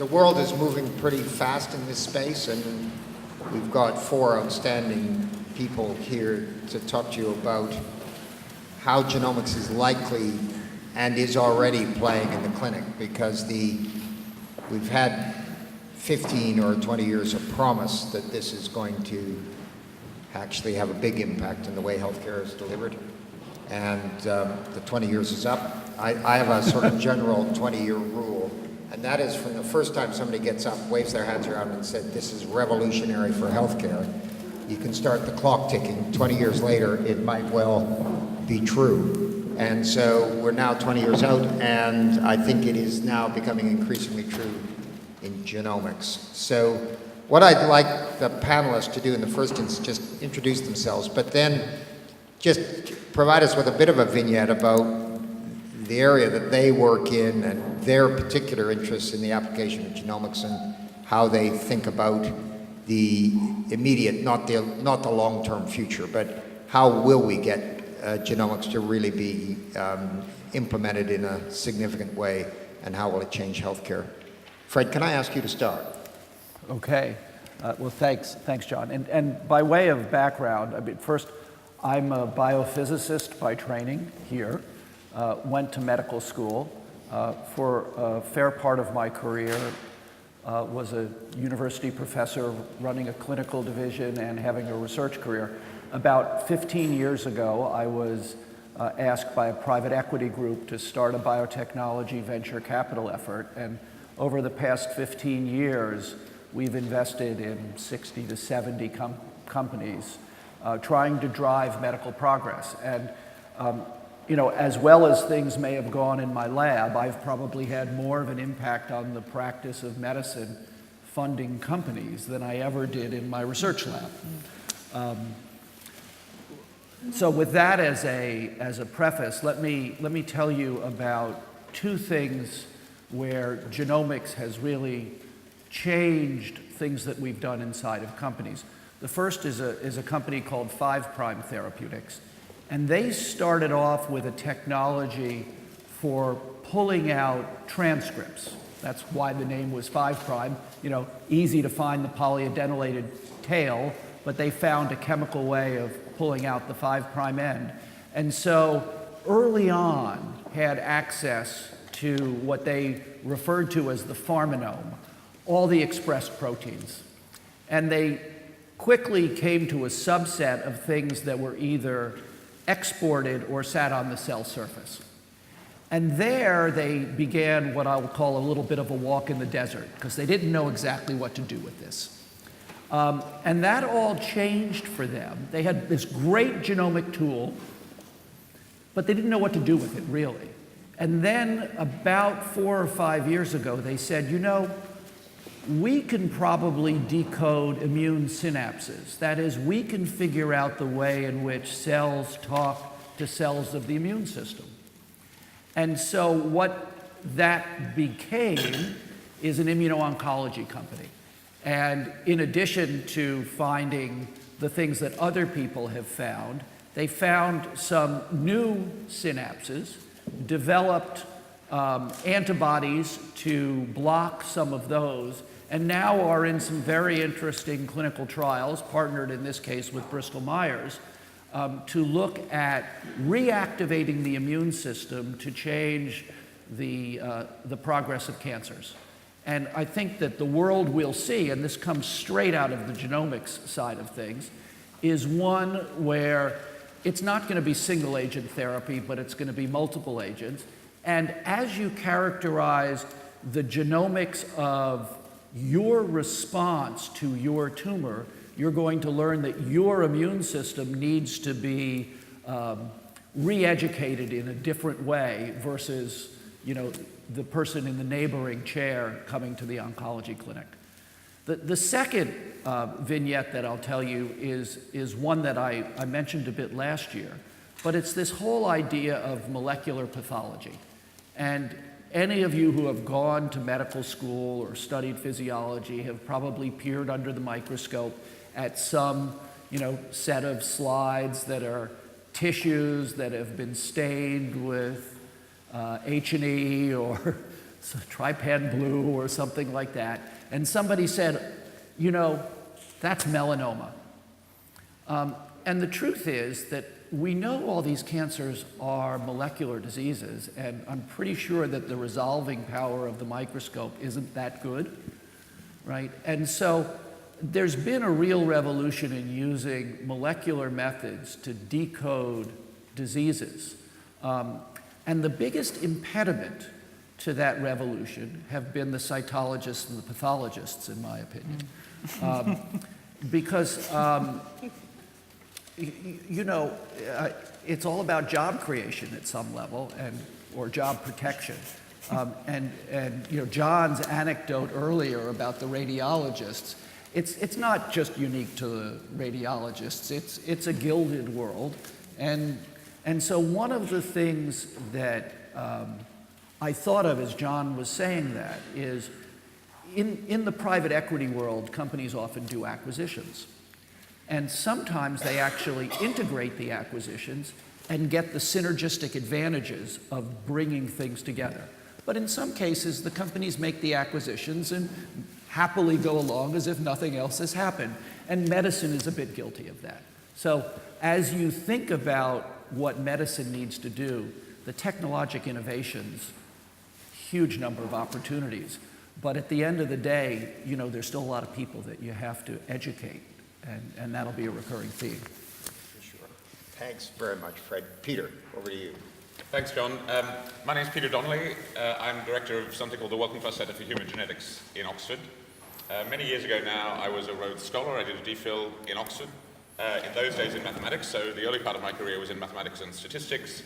the world is moving pretty fast in this space, and we've got four outstanding people here to talk to you about how genomics is likely and is already playing in the clinic, because we've had 15 or 20 years of promise that this is going to actually have a big impact in the way healthcare is delivered. And the 20 years is up. I have a sort of general 20-year rule, and that is from the first time somebody gets up, waves their hands around and said, this is revolutionary for healthcare, you can start the clock ticking. 20 years later, it might well be true. And so we're now 20 years out, and I think it is now becoming increasingly true in genomics. So what I'd like the panelists to do in the first instance, just introduce themselves, but then just provide us with a bit of a vignette about the area that they work in and their particular interests in the application of genomics and how they think about the immediate, not the long-term future, but how will we get genomics to really be implemented in a significant way, and how will it change healthcare? Fred, can I ask you to start? Okay. Well, thanks, John. And by way of background, I mean, first, I'm a biophysicist by training here. Went to medical school. For a fair part of my career, was a university professor running a clinical division and having a research career. About 15 years ago, I was asked by a private equity group to start a biotechnology venture capital effort. And over the past 15 years, we've invested in 60 to 70 companies trying to drive medical progress. And you know, as well as things may have gone in my lab, I've probably had more of an impact on the practice of medicine funding companies than I ever did in my research lab. So with that as a preface, let me tell you about two things where genomics has really changed things that we've done inside of companies. The first is a company called 5' Therapeutics. And they started off with a technology for pulling out transcripts. That's why the name was 5'. You know, easy to find the polyadenylated tail, but they found a chemical way of pulling out the 5' end. And so early on had access to what they referred to as the pharmanome, all the expressed proteins. And they quickly came to a subset of things that were either exported or sat on the cell surface. And there they began what I will call a little bit of a walk in the desert, because they didn't know exactly what to do with this. And that all changed for them. They had this great genomic tool, but they didn't know what to do with it, really. And then about 4 or 5 years ago, they said, you know, we can probably decode immune synapses. That is, we can figure out the way in which cells talk to cells of the immune system. And so what that became is an immuno-oncology company. And in addition to finding the things that other people have found, they found some new synapses, developed antibodies to block some of those, and now are in some very interesting clinical trials, partnered in this case with Bristol Myers, to look at reactivating the immune system to change the progress of cancers. And I think that the world we'll see, and this comes straight out of the genomics side of things, is one where it's not going to be single agent therapy, but it's going to be multiple agents. And as you characterize the genomics of your response to your tumor, you're going to learn that your immune system needs to be re-educated in a different way versus, you know, the person in the neighboring chair coming to the oncology clinic. The second vignette that I'll tell you is one that I mentioned a bit last year, but it's this whole idea of molecular pathology. And any of you who have gone to medical school or studied physiology have probably peered under the microscope at some, you know, set of slides that are tissues that have been stained with H&E or trypan blue or something like that, and somebody said, you know, that's melanoma. And the truth is that we know all these cancers are molecular diseases, and I'm pretty sure that the resolving power of the microscope isn't that good, right? And so there's been a real revolution in using molecular methods to decode diseases. And the biggest impediment to that revolution have been the cytologists and the pathologists, in my opinion. Because you know, it's all about job creation at some level, or job protection. And you know, John's anecdote earlier about the radiologists, it's not just unique to the radiologists. It's a gilded world, and so one of the things that I thought of as John was saying that is, in the private equity world, companies often do acquisitions. And sometimes they actually integrate the acquisitions and get the synergistic advantages of bringing things together. But in some cases, the companies make the acquisitions and happily go along as if nothing else has happened. And medicine is a bit guilty of that. So as you think about what medicine needs to do, the technologic innovations, huge number of opportunities. But at the end of the day, you know, there's still a lot of people that you have to educate. And that'll be a recurring theme. For sure. Thanks very much, Fred. Peter, over to you. Thanks, John. My name is Peter Donnelly. I'm director of something called the Wellcome Trust Centre for Human Genetics in Oxford. Many years ago now, I was a Rhodes Scholar. I did a DPhil in Oxford. In those days in mathematics, so the early part of my career was in mathematics and statistics.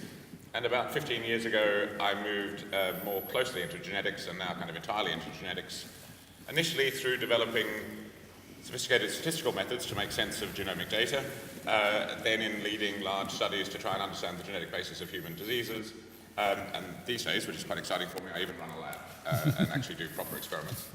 And about 15 years ago, I moved more closely into genetics, and now kind of entirely into genetics. Initially through developing sophisticated statistical methods to make sense of genomic data, then in leading large studies to try and understand the genetic basis of human diseases. And these days, which is quite exciting for me, I even run a lab and actually do proper experiments.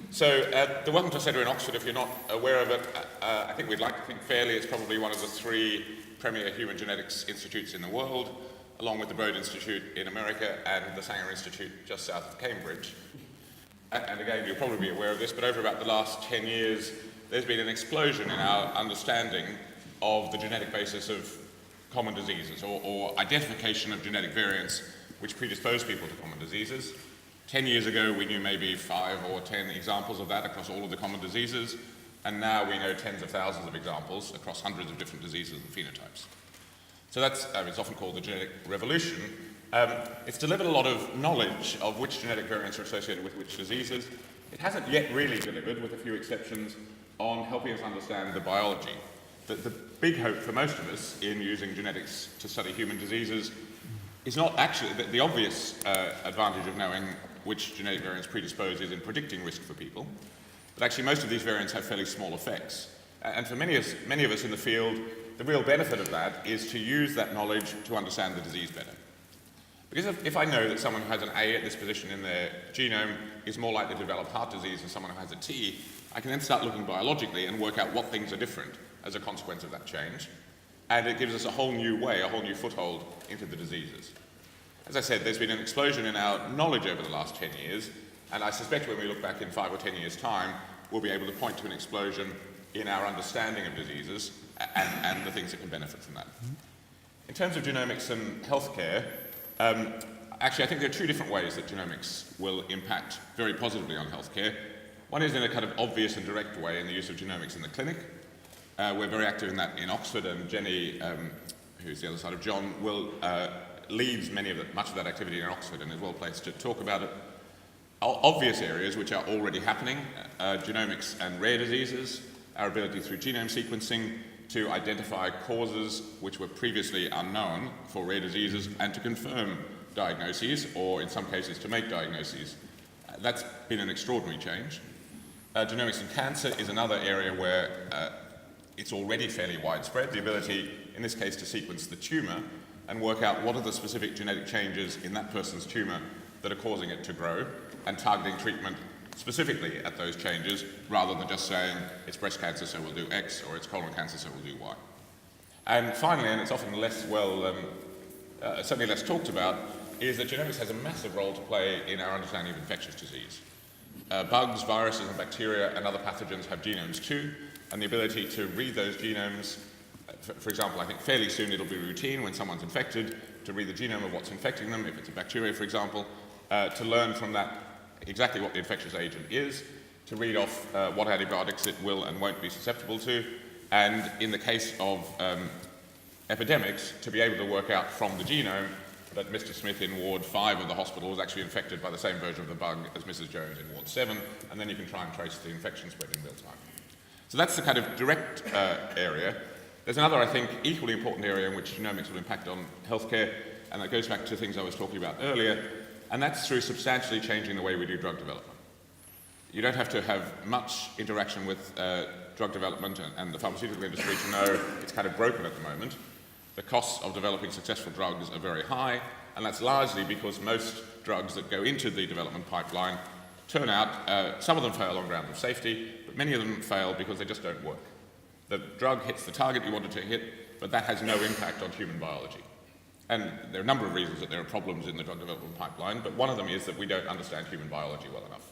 So the Wellcome Trust Centre in Oxford, if you're not aware of it, I think we'd like to think fairly it's probably one of the 3 premier human genetics institutes in the world, along with the Broad Institute in America and the Sanger Institute just south of Cambridge. And again, you'll probably be aware of this, but over about the last 10 years, there's been an explosion in our understanding of the genetic basis of common diseases, or identification of genetic variants which predispose people to common diseases. 10 years ago, we knew maybe 5 or 10 examples of that across all of the common diseases, and now we know tens of thousands of examples across hundreds of different diseases and phenotypes. So that's, it's often called the genetic revolution. It's delivered a lot of knowledge of which genetic variants are associated with which diseases. It hasn't yet really delivered, with a few exceptions, on helping us understand the biology. The big hope for most of us in using genetics to study human diseases is not actually, the obvious advantage of knowing which genetic variants predispose is in predicting risk for people, but actually most of these variants have fairly small effects. And for many of us in the field, the real benefit of that is to use that knowledge to understand the disease better. Because if I know that someone who has an A at this position in their genome is more likely to develop heart disease than someone who has a T, I can then start looking biologically and work out what things are different as a consequence of that change. And it gives us a whole new way, a whole new foothold into the diseases. As I said, there's been an explosion in our knowledge over the last 10 years, and I suspect when we look back in 5 or 10 years' time, we'll be able to point to an explosion in our understanding of diseases and the things that can benefit from that. In terms of genomics and healthcare, actually, I think there are 2 different ways that genomics will impact very positively on healthcare. One is in a kind of obvious and direct way in the use of genomics in the clinic. We're very active in that in Oxford, and Jenny, who's the other side of John, leads much of that activity in Oxford and is well placed to talk about it. Obvious areas which are already happening, genomics and rare diseases, our ability through genome sequencing to identify causes which were previously unknown for rare diseases and to confirm diagnoses, or in some cases to make diagnoses. That's been an extraordinary change. Genomics in cancer is another area where it's already fairly widespread, the ability, in this case, to sequence the tumour and work out what are the specific genetic changes in that person's tumour that are causing it to grow, and targeting treatment specifically at those changes, rather than just saying it's breast cancer so we'll do X, or it's colon cancer so we'll do Y. And finally, and it's often less certainly less talked about, is that genomics has a massive role to play in our understanding of infectious disease. Bugs, viruses, and bacteria and other pathogens have genomes too, and the ability to read those genomes, for example, I think fairly soon it'll be routine when someone's infected to read the genome of what's infecting them, if it's a bacteria, for example, to learn from that exactly what the infectious agent is, to read off what antibiotics it will and won't be susceptible to, and in the case of epidemics, to be able to work out from the genome that Mr. Smith in Ward 5 of the hospital was actually infected by the same version of the bug as Mrs. Jones in Ward 7, and then you can try and trace the infection spread in real time. So that's the kind of direct area. There's another, I think, equally important area in which genomics will impact on healthcare, and that goes back to things I was talking about earlier, and that's through substantially changing the way we do drug development. You don't have to have much interaction with drug development and the pharmaceutical industry to know it's kind of broken at the moment. The costs of developing successful drugs are very high, and that's largely because most drugs that go into the development pipeline turn out, some of them fail on grounds of safety, but many of them fail because they just don't work. The drug hits the target you wanted to hit, but that has no impact on human biology. And there are a number of reasons that there are problems in the drug development pipeline, but one of them is that we don't understand human biology well enough.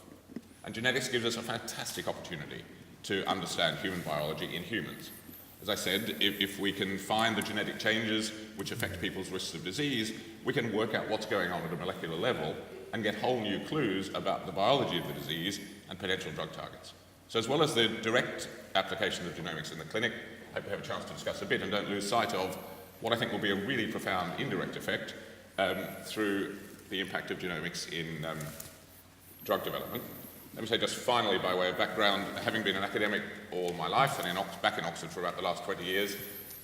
And genetics gives us a fantastic opportunity to understand human biology in humans. As I said, if we can find the genetic changes which affect people's risks of disease, we can work out what's going on at a molecular level and get whole new clues about the biology of the disease and potential drug targets. So as well as the direct applications of genomics in the clinic, I hope we have a chance to discuss a bit and don't lose sight of what I think will be a really profound indirect effect through the impact of genomics in drug development. Let me say just finally, by way of background, having been an academic all my life and back in Oxford for about the last 20 years,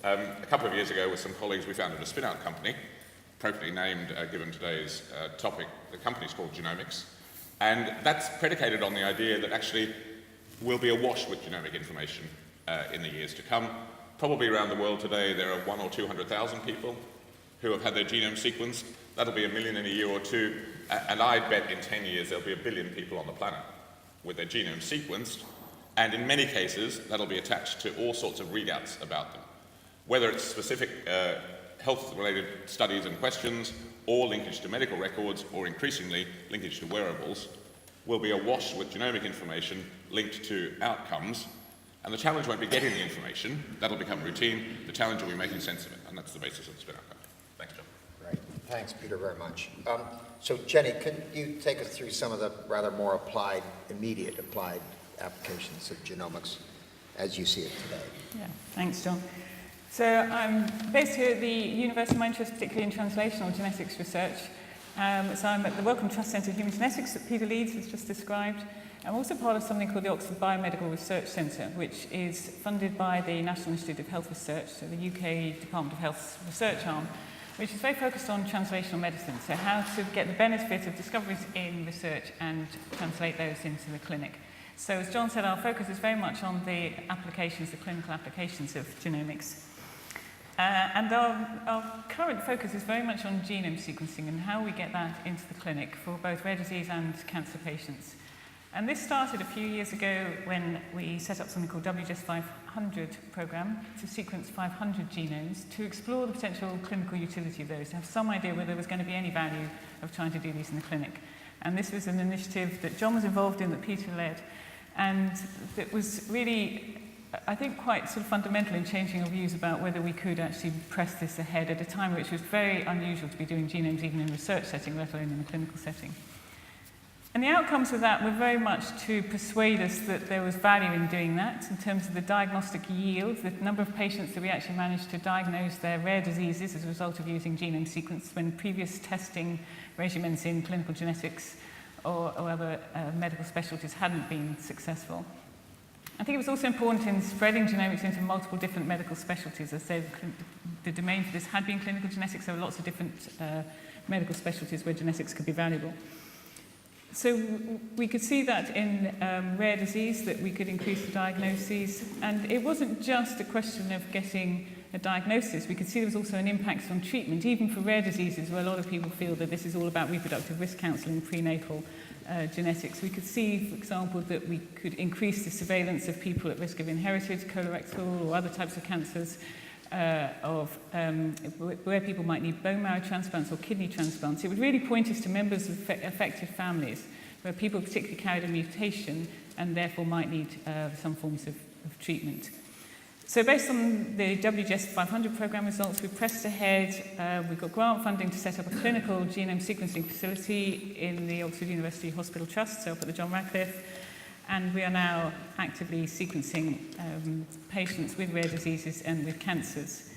a couple of years ago with some colleagues we founded a spin-out company, appropriately named, given today's topic. The company's called Genomics, and that's predicated on the idea that actually we'll be awash with genomic information in the years to come. Probably around the world today there are 100,000 or 200,000 people who have had their genome sequenced. That'll be 1 million in a year or two, and I bet in 10 years there'll be 1 billion people on the planet with their genome sequenced, and in many cases that'll be attached to all sorts of readouts about them. Whether it's specific health-related studies and questions, or linkage to medical records, or increasingly linkage to wearables, will be awash with genomic information linked to outcomes, and the challenge won't be getting the information, that'll become routine, the challenge will be making sense of it, and that's the basis of the spin-out company. Thanks, John. Right. Thanks, Peter, very much. So, Jenny, can you take us through some of the rather more immediate applied applications of genomics as you see it today? Yeah, thanks, John. So I'm based here at the University of my interest, particularly in translational genetics research. So I'm at the Wellcome Trust Centre of Human Genetics that Peter leads, as just described. I'm also part of something called the Oxford Biomedical Research Centre, which is funded by the National Institute of Health Research, so the UK Department of Health's research arm, which is very focused on translational medicine, so how to get the benefit of discoveries in research and translate those into the clinic. So as John said, our focus is very much on the applications, the clinical applications of genomics. And our current focus is very much on genome sequencing and how we get that into the clinic for both rare disease and cancer patients. And this started a few years ago when we set up something called WGS 500 program to sequence 500 genomes to explore the potential clinical utility of those, to have some idea whether there was going to be any value of trying to do these in the clinic. And this was an initiative that John was involved in, that Peter led, and that was really, I think, quite sort of fundamental in changing our views about whether we could actually press this ahead at a time which was very unusual to be doing genomes even in a research setting, let alone in a clinical setting. And the outcomes of that were very much to persuade us that there was value in doing that in terms of the diagnostic yield, the number of patients that we actually managed to diagnose their rare diseases as a result of using genome sequence when previous testing regimens in clinical genetics or other medical specialties hadn't been successful. I think it was also important in spreading genomics into multiple different medical specialties. As I said, the domain for this had been clinical genetics. There were lots of different medical specialties where genetics could be valuable. So we could see that in rare disease, that we could increase the diagnoses. And it wasn't just a question of getting a diagnosis. We could see there was also an impact on treatment, even for rare diseases where a lot of people feel that this is all about reproductive risk counselling, prenatal genetics. We could see, for example, that we could increase the surveillance of people at risk of inherited colorectal or other types of cancers. where people might need bone marrow transplants or kidney transplants, it would really point us to members of affected families where people particularly carried a mutation and therefore might need some forms of treatment. So based on the WGS 500 program results, we pressed ahead. We've got grant funding to set up a clinical genome sequencing facility in the Oxford University Hospital Trust, so up at the John Radcliffe. And we are now actively sequencing patients with rare diseases and with cancers.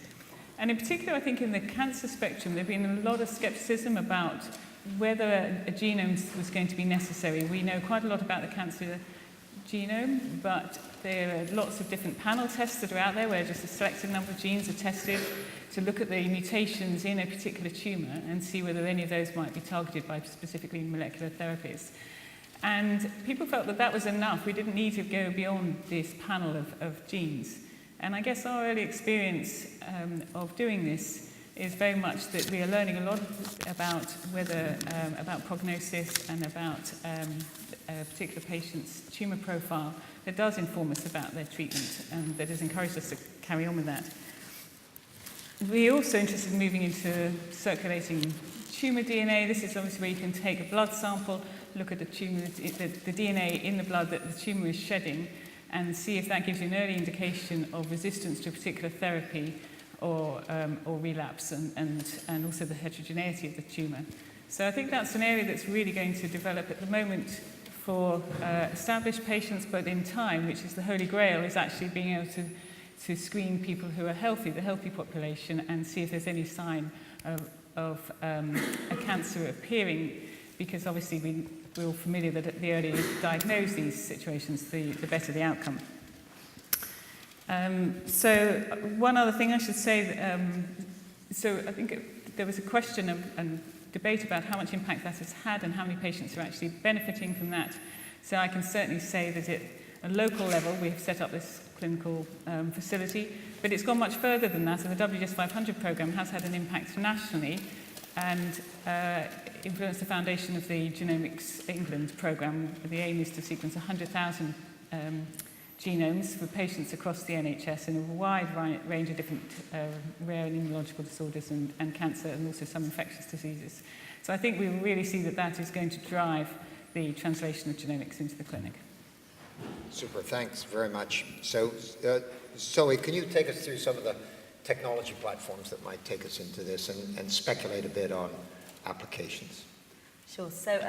And in particular, I think in the cancer spectrum, there's been a lot of skepticism about whether a genome was going to be necessary. We know quite a lot about the cancer genome, but there are lots of different panel tests that are out there where just a selected number of genes are tested to look at the mutations in a particular tumour and see whether any of those might be targeted by specifically molecular therapies. And people felt that that was enough. We didn't need to go beyond this panel of genes. And I guess our early experience of doing this is very much that we are learning a lot about whether about prognosis and about a particular patient's tumour profile that does inform us about their treatment and that has encouraged us to carry on with that. We're also interested in moving into circulating tumour DNA. This is obviously where you can take a blood sample, look at the tumour, the DNA in the blood that the tumour is shedding, and see if that gives you an early indication of resistance to a particular therapy or relapse, and also the heterogeneity of the tumour. So I think that's an area that's really going to develop at the moment for established patients, but in time, which is the holy grail, is actually being able to screen people who are healthy, the healthy population, and see if there's any sign of a cancer appearing, because obviously we're all familiar that the earlier you diagnose these situations, the better the outcome. So one other thing I should say, so I think there was a question and debate about how much impact that has had and how many patients are actually benefiting from that. So I can certainly say that at a local level we have set up this clinical facility, but it's gone much further than that, and the WGS 500 program has had an impact nationally and influenced the foundation of the Genomics England program. The aim is to sequence 100,000 genomes for patients across the NHS in a wide range of different rare and immunological disorders and cancer, and also some infectious diseases. So I think we really see that that is going to drive the translation of genomics into the clinic. Super, thanks very much. So, Zoe, can you take us through some of the technology platforms that might take us into this and speculate a bit on applications? Sure. So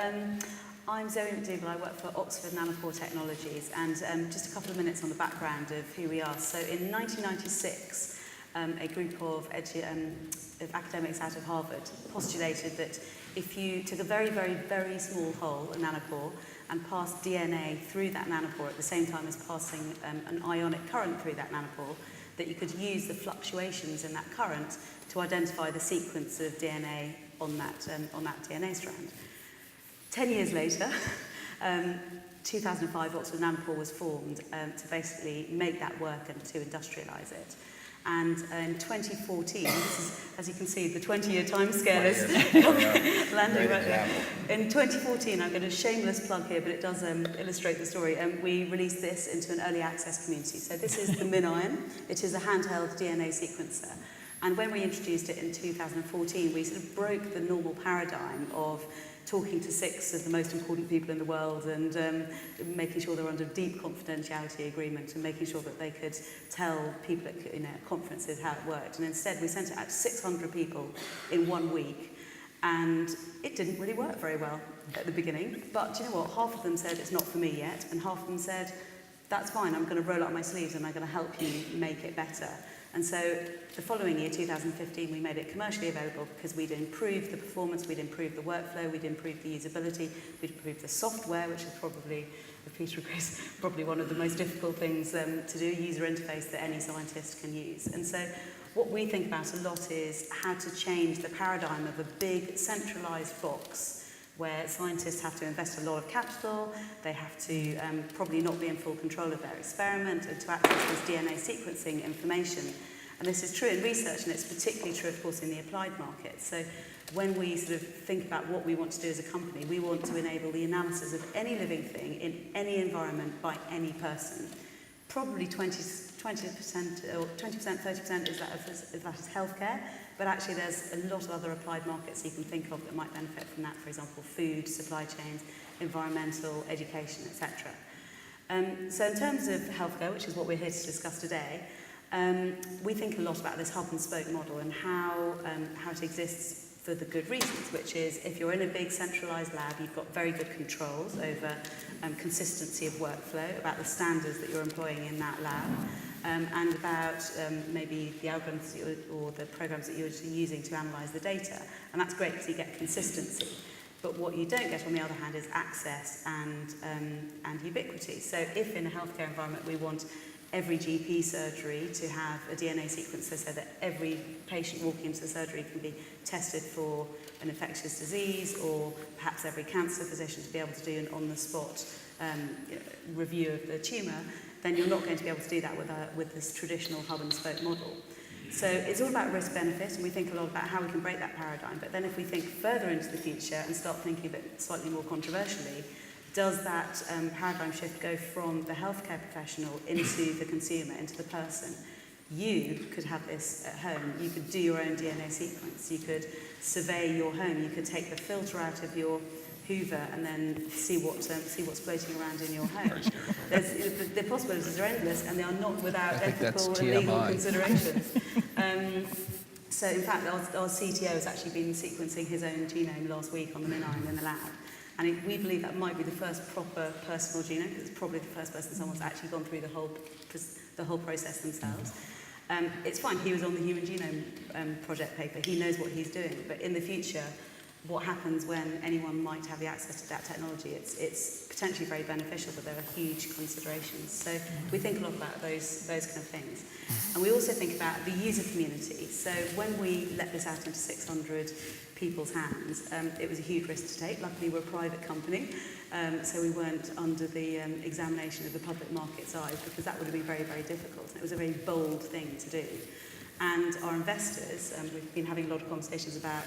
I'm Zoe Medieval. I work for Oxford Nanopore Technologies, and just a couple of minutes on the background of who we are. So in 1996, a group of academics out of Harvard postulated that if you took a very, very, very small hole, a nanopore, and passed DNA through that nanopore at the same time as passing an ionic current through that nanopore, that you could use the fluctuations in that current to identify the sequence of DNA on that DNA strand. 10 years later, 2005, Oxford Nanopore was formed to basically make that work and to industrialise it. And in 2014, this is, as you can see, the 20-year timescale is landing right there. In 2014, I'm going to shameless plug here, but it does illustrate the story. We released this into an early access community. So this is the MinION. It is a handheld DNA sequencer. And when we introduced it in 2014, we sort of broke the normal paradigm of talking to 6 of the most important people in the world and making sure they're under deep confidentiality agreement and making sure that they could tell people at conferences how it worked. And instead, we sent it out to 600 people in 1 week. And it didn't really work very well at the beginning. But do you know what? Half of them said, it's not for me yet. And half of them said, that's fine, I'm going to roll up my sleeves and I'm going to help you make it better. And so the following year, 2015, we made it commercially available because we'd improved the performance, we'd improved the workflow, we'd improved the usability, we'd improved the software, which is probably, with Peter agrees, probably one of the most difficult things to do, user interface that any scientist can use. And so what we think about a lot is how to change the paradigm of a big centralized box where scientists have to invest a lot of capital, they have to probably not be in full control of their experiment and to access this DNA sequencing information. And this is true in research, and it's particularly true, of course, in the applied market. So when we sort of think about what we want to do as a company, we want to enable the analysis of any living thing in any environment by any person, probably 20% or 20%, 30% is that is healthcare, but actually there's a lot of other applied markets you can think of that might benefit from that, for example, food, supply chains, environmental, education, etc. So in terms of healthcare, which is what we're here to discuss today, we think a lot about this hub and spoke model and how it exists for the good reasons, which is if you're in a big centralised lab, you've got very good controls over consistency of workflow, about the standards that you're employing in that lab, and about maybe the algorithms or the programs that you're using to analyse the data. And that's great because you get consistency. But what you don't get, on the other hand, is access and ubiquity. So if in a healthcare environment we want every GP surgery to have a DNA sequencer so that every patient walking into the surgery can be tested for an infectious disease, or perhaps every cancer physician to be able to do an on-the-spot review of the tumour, then you're not going to be able to do that with this traditional hub-and-spoke model. So it's all about risk-benefit, and we think a lot about how we can break that paradigm. But then if we think further into the future and start thinking a bit slightly more controversially, does that paradigm shift go from the healthcare professional into the consumer, into the person? You could have this at home. You could do your own DNA sequence. You could survey your home. You could take the filter out of your Hoover and then see what's floating around in your home. The possibilities are endless, and they are not without ethical and legal considerations. So in fact, our CTO has actually been sequencing his own genome last week on the MinION in the lab. And we believe that might be the first proper personal genome, because it's probably the first person someone's actually gone through the whole process themselves. It's fine, he was on the Human Genome Project paper, he knows what he's doing, but in the future, what happens when anyone might have the access to that technology? It's potentially very beneficial, but there are huge considerations. So we think a lot about those kind of things. And we also think about the user community. So when we let this out into 600 people's hands, it was a huge risk to take. Luckily, we're a private company, so we weren't under the examination of the public market's eyes, because that would have been very, very difficult. And it was a very bold thing to do. And our investors, we've been having a lot of conversations about,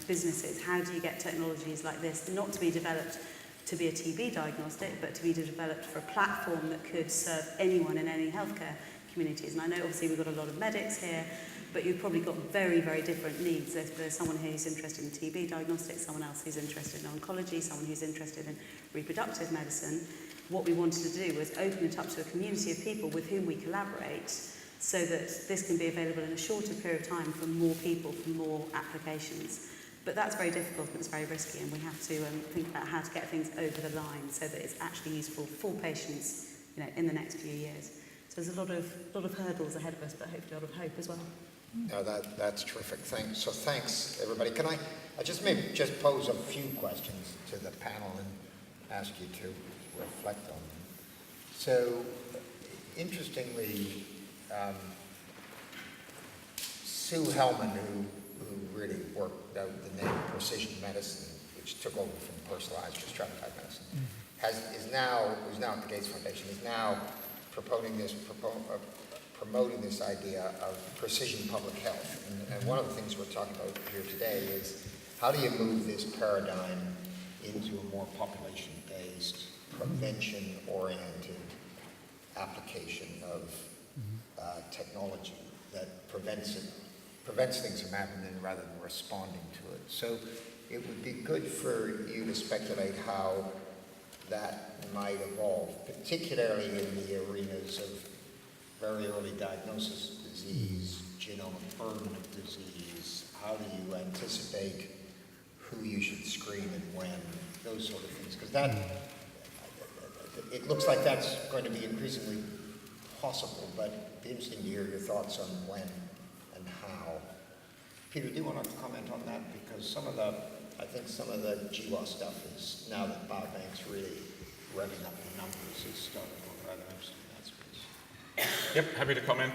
businesses. How do you get technologies like this not to be developed to be a TB diagnostic, but to be developed for a platform that could serve anyone in any healthcare communities? And I know obviously we've got a lot of medics here, but you've probably got very, very different needs. There's someone who's interested in TB diagnostics, someone else who's interested in oncology, someone who's interested in reproductive medicine. What we wanted to do was open it up to a community of people with whom we collaborate, so that this can be available in a shorter period of time for more people, for more applications. But that's very difficult and it's very risky, and we have to think about how to get things over the line so that it's actually useful for patients, in the next few years. So there's a lot of hurdles ahead of us, but hopefully a lot of hope as well. No, that's terrific. Thanks, everybody. Can I just maybe just pose a few questions to the panel and ask you to reflect on them? So, interestingly, Sue Hellman, who really worked out the name precision medicine, which took over from personalized or stratified medicine, who's now at the Gates Foundation, is now promoting this idea of precision public health. And one of the things we're talking about here today is how do you move this paradigm into a more population-based, prevention-oriented application of technology that prevents things from happening rather than responding to it. So it would be good for you to speculate how that might evolve, particularly in the arenas of very early diagnosis of disease, genomic burden of disease. How do you anticipate who you should screen and when, those sort of things? Because it looks like that's going to be increasingly possible, but it'd be interesting to hear your thoughts on when and how. Peter, do you want to comment on that? Because I think some of the GWAS stuff is, now that biobanks really revving up the numbers, is starting to look rather interesting in that space. Yep, happy to comment.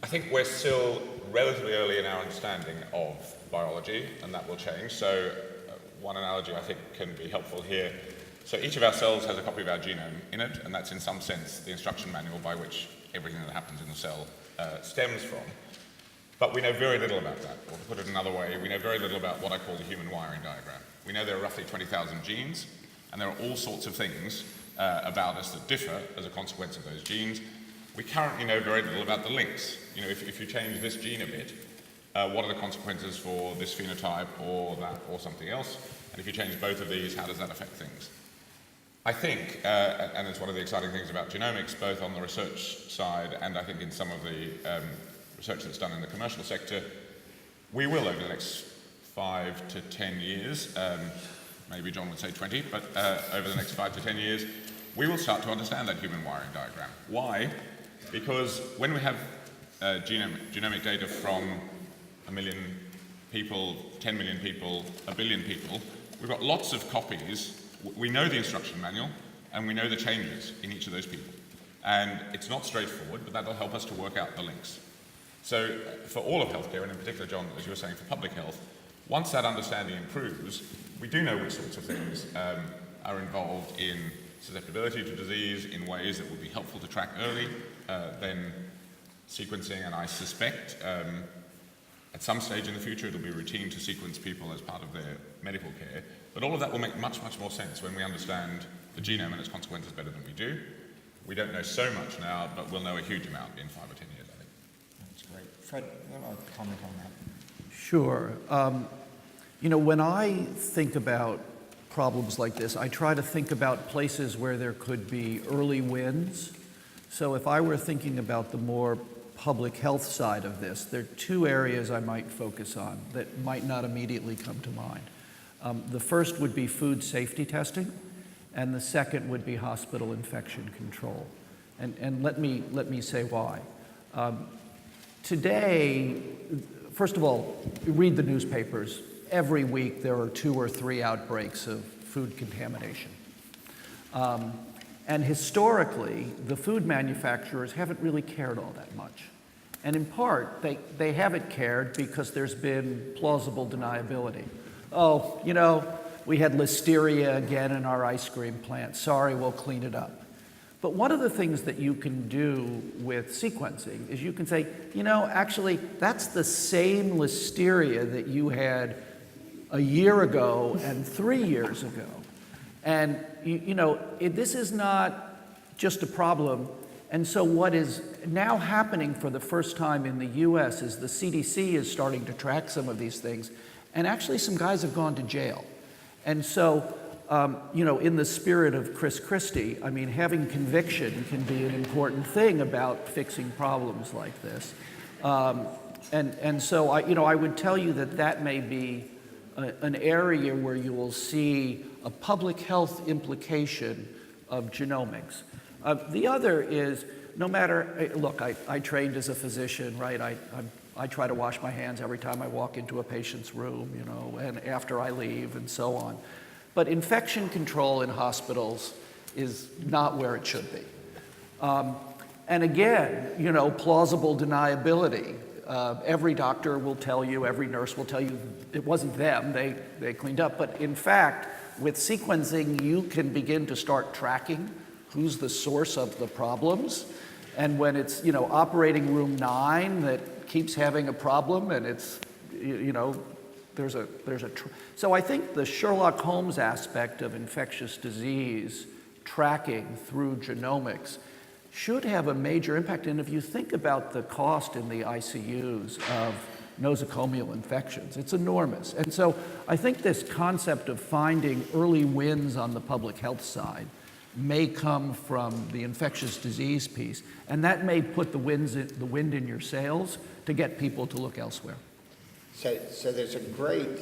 I think we're still relatively early in our understanding of biology, and that will change. So one analogy I think can be helpful here. So each of our cells has a copy of our genome in it, and that's in some sense the instruction manual by which everything that happens in the cell stems from. But we know very little about that. Or to put it another way, we know very little about what I call the human wiring diagram. We know there are roughly 20,000 genes, and there are all sorts of things about us that differ as a consequence of those genes. We currently know very little about the links. If you change this gene a bit, what are the consequences for this phenotype or that or something else? And if you change both of these, how does that affect things? I think, and it's one of the exciting things about genomics, both on the research side and I think in some of the research that's done in the commercial sector, we will over the next 5 to 10 years, maybe John would say 20, but over the next 5 to 10 years, we will start to understand that human wiring diagram. Why? Because when we have genomic data from 1 million people, 10 million people, 1 billion people, we've got lots of copies. We know the instruction manual, and we know the changes in each of those people. And it's not straightforward, but that'll help us to work out the links. So for all of healthcare, and in particular, John, as you were saying, for public health, once that understanding improves, we do know which sorts of things are involved in susceptibility to disease in ways that would be helpful to track early, then sequencing, and I suspect at some stage in the future it'll be routine to sequence people as part of their medical care. But all of that will make much, much more sense when we understand the genome and its consequences better than we do. We don't know so much now, but we'll know a huge amount in 5 or 10 years, I think. That's great. Fred, you want to comment on that? Sure. When I think about problems like this, I try to think about places where there could be early wins. So if I were thinking about the more public health side of this, there are 2 areas I might focus on that might not immediately come to mind. The first would be food safety testing, and the second would be hospital infection control. And let me say why. Today, first of all, read the newspapers. Every week there are 2 or 3 outbreaks of food contamination. And historically, the food manufacturers haven't really cared all that much. And in part, they haven't cared because there's been plausible deniability. Oh, we had listeria again in our ice cream plant. Sorry, we'll clean it up. But one of the things that you can do with sequencing is you can say, actually, that's the same listeria that you had a year ago and 3 years ago. And, this is not just a problem. And so what is now happening for the first time in the US is the CDC is starting to track some of these things. And actually some guys have gone to jail. And so, in the spirit of Chris Christie, having conviction can be an important thing about fixing problems like this. And so I would tell you that may be an area where you will see a public health implication of genomics. The other is, no matter, look, I trained as a physician, right? I try to wash my hands every time I walk into a patient's room, and after I leave and so on. But infection control in hospitals is not where it should be. And again, plausible deniability. Every doctor will tell you, every nurse will tell you it wasn't them, they cleaned up. But in fact, with sequencing, you can begin to start tracking who's the source of the problems. And when it's, operating room 9 that keeps having a problem and it's, so I think the Sherlock Holmes aspect of infectious disease tracking through genomics should have a major impact. And if you think about the cost in the ICUs of nosocomial infections, it's enormous. And so I think this concept of finding early wins on the public health side may come from the infectious disease piece, and that may put the wind in your sails to get people to look elsewhere. So there's a great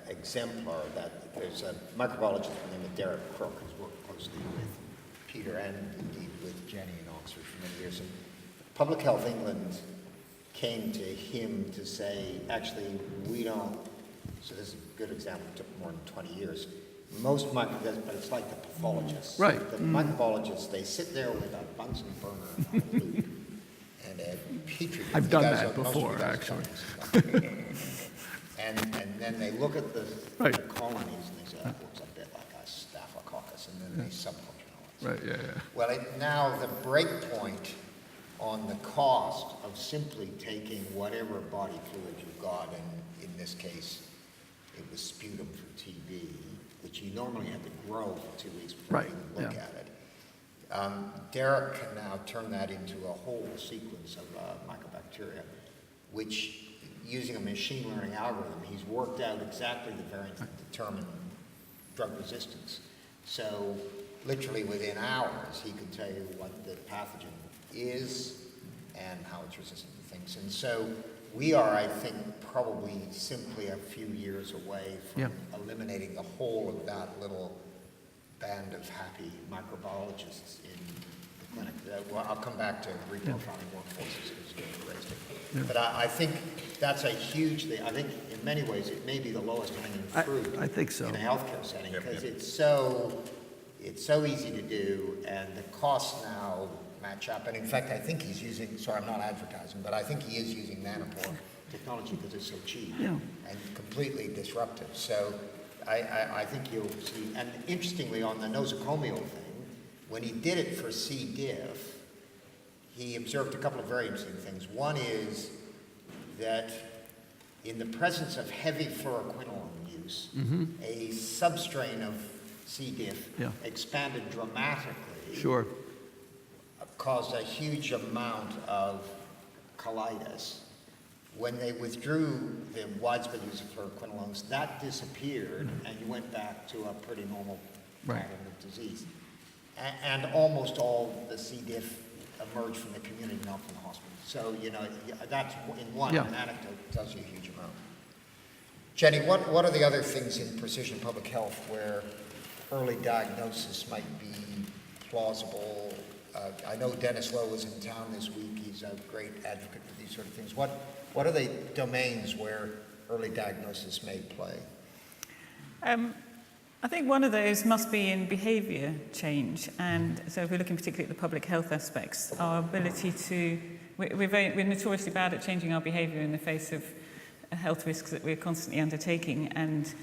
exemplar that there's a microbiologist by the name of Derek Crook who's worked closely with Peter and indeed with Jenny in Oxford for many years. And Public Health England came to him to say, actually, we don't, so this is a good example, it took more than 20 years. Most microbiologists, but it's like the pathologists. Right. The microbiologists, they sit there with a Bunsen burner on a loop and a petri dish. I've done that before, actually. And then they look at the Right. colonies and they say, that looks a bit like a staphylococcus, and then they subculturalize. Right, yeah. Well, now the break point on the cost of simply taking whatever body fluid you've got, and in this case, it was sputum for TB, which you normally have to grow for 2 weeks before Right, you even look yeah. at it. Derek can now turn that into a whole sequence of mycobacteria, which, using a machine learning algorithm, he's worked out exactly the variants that determine drug resistance. So literally within hours, he can tell you what the pathogen is and how it's resistant to things. And so we are, I think, probably simply a few years away from eliminating the whole of that little band of happy microbiologists in the clinic. Well, I'll come back to reprofiling workforces because you raised it. Yeah. But I think that's a huge thing. I think in many ways it may be the lowest hanging fruit I think so. in a healthcare setting because Yep. it's so easy to do and the costs now match up. And in fact, I think he's using, sorry, I'm not advertising, but I think he is using nanopore technology because it's so cheap and completely disruptive. So I think you'll see, and interestingly on the nosocomial thing, when he did it for C. diff, he observed a couple of very interesting things. One is that in the presence of heavy fluoroquinolone use, a substrain of C. diff expanded dramatically, caused a huge amount of colitis. When they withdrew the widespread use of fluoroquinolones, that disappeared, and you went back to a pretty normal pattern of disease. And almost all the C. diff emerged from the community, not from the hospital. So, you know, that's in one anecdote tells you a huge amount. Jenny, what are the other things in precision public health where early diagnosis might be plausible? I know Dennis Lowe was in town this week. He's a great advocate for these sort of things. What are the domains where early diagnosis may play? I think one of those must be in behaviour change. And so if we're looking particularly at the public health aspects, our ability to, we're notoriously bad at changing our behaviour in the face of health risks that we're constantly undertaking. And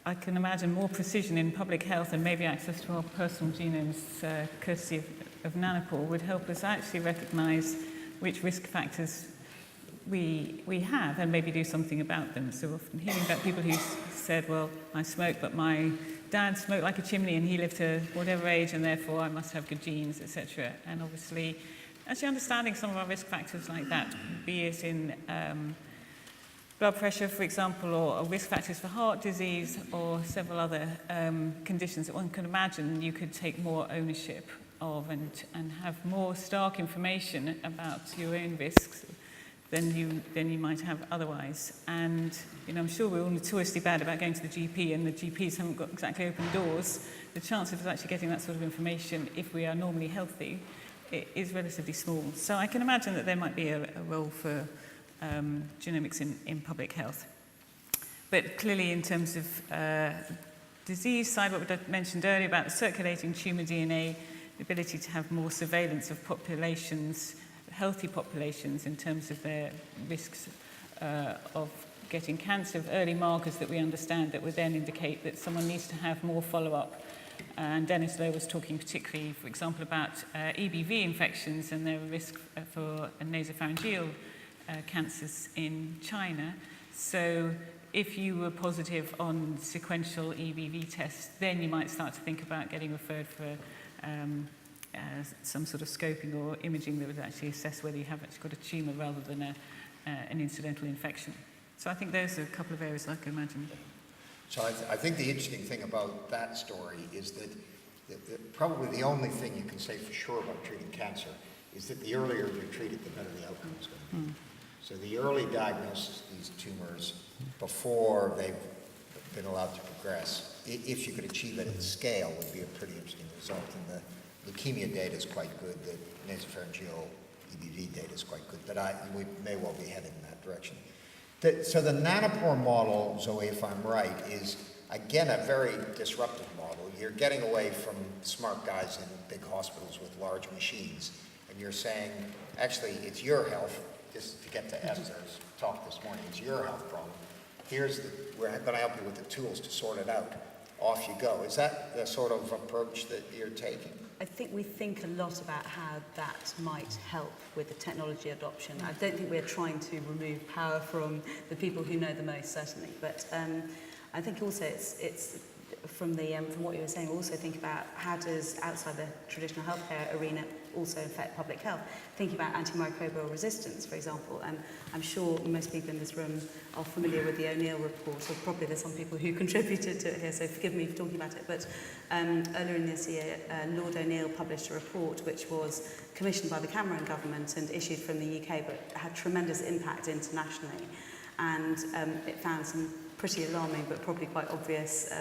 I can imagine more precision in public health and maybe access to our personal genomes, courtesy of nanopore, would help us actually recognise which risk factors we have and maybe do something about them. So often hearing about people who said, well, I smoke, but my dad smoked like a chimney and he lived to whatever age and therefore I must have good genes, etc. And obviously, actually understanding some of our risk factors like that, be it in blood pressure, for example, or risk factors for heart disease or several other conditions that one can imagine you could take more ownership of and have more stark information about your own risks than you might have otherwise. And you know, I'm sure we're all notoriously bad about going to the GP, and the GPs haven't got exactly open doors. The chance of us actually getting that sort of information, if we are normally healthy, is relatively small. So I can imagine that there might be a role for genomics in public health. But clearly, in terms of disease side, what I mentioned earlier about the circulating tumour DNA, the ability to have more surveillance of populations, healthy populations in terms of their risks of getting cancer, of early markers that we understand that would then indicate that someone needs to have more follow-up. And Dennis Lowe was talking particularly, for example, about EBV infections and their risk for nasopharyngeal cancers in China. So if you were positive on sequential EBV tests, then you might start to think about getting referred for some sort of scoping or imaging that would actually assess whether you have actually got a tumour rather than an incidental infection. So I think those are a couple of areas I can imagine. So I think the interesting thing about that story is that probably the only thing you can say for sure about treating cancer is that the earlier you treat it, the better the outcome is going to be. So the early diagnosis of these tumors before they've been allowed to progress, if you could achieve it at scale, would be a pretty interesting result. And the leukemia data is quite good. The nasopharyngeal EBV data is quite good. But we may well be heading in that direction. So the nanopore model, Zoe, if I'm right, is, again, a very disruptive model. You're getting away from smart guys in big hospitals with large machines, and you're saying, actually, it's your health. Just to get to Esther's talk this morning, it's your health problem. We're going to help you with the tools to sort it out. Off you go. Is that the sort of approach that you're taking? I think we think a lot about how that might help with the technology adoption. I don't think we're trying to remove power from the people who know the most, certainly. But I think also it's from what you were saying, also think about how does outside the traditional healthcare arena also affect public health. Thinking about antimicrobial resistance, for example, and I'm sure most people in this room are familiar with the O'Neill report, or probably there's some people who contributed to it here, so forgive me for talking about it. But earlier in this year, Lord O'Neill published a report which was commissioned by the Cameron government and issued from the UK, but had tremendous impact internationally. And it found some pretty alarming but probably quite obvious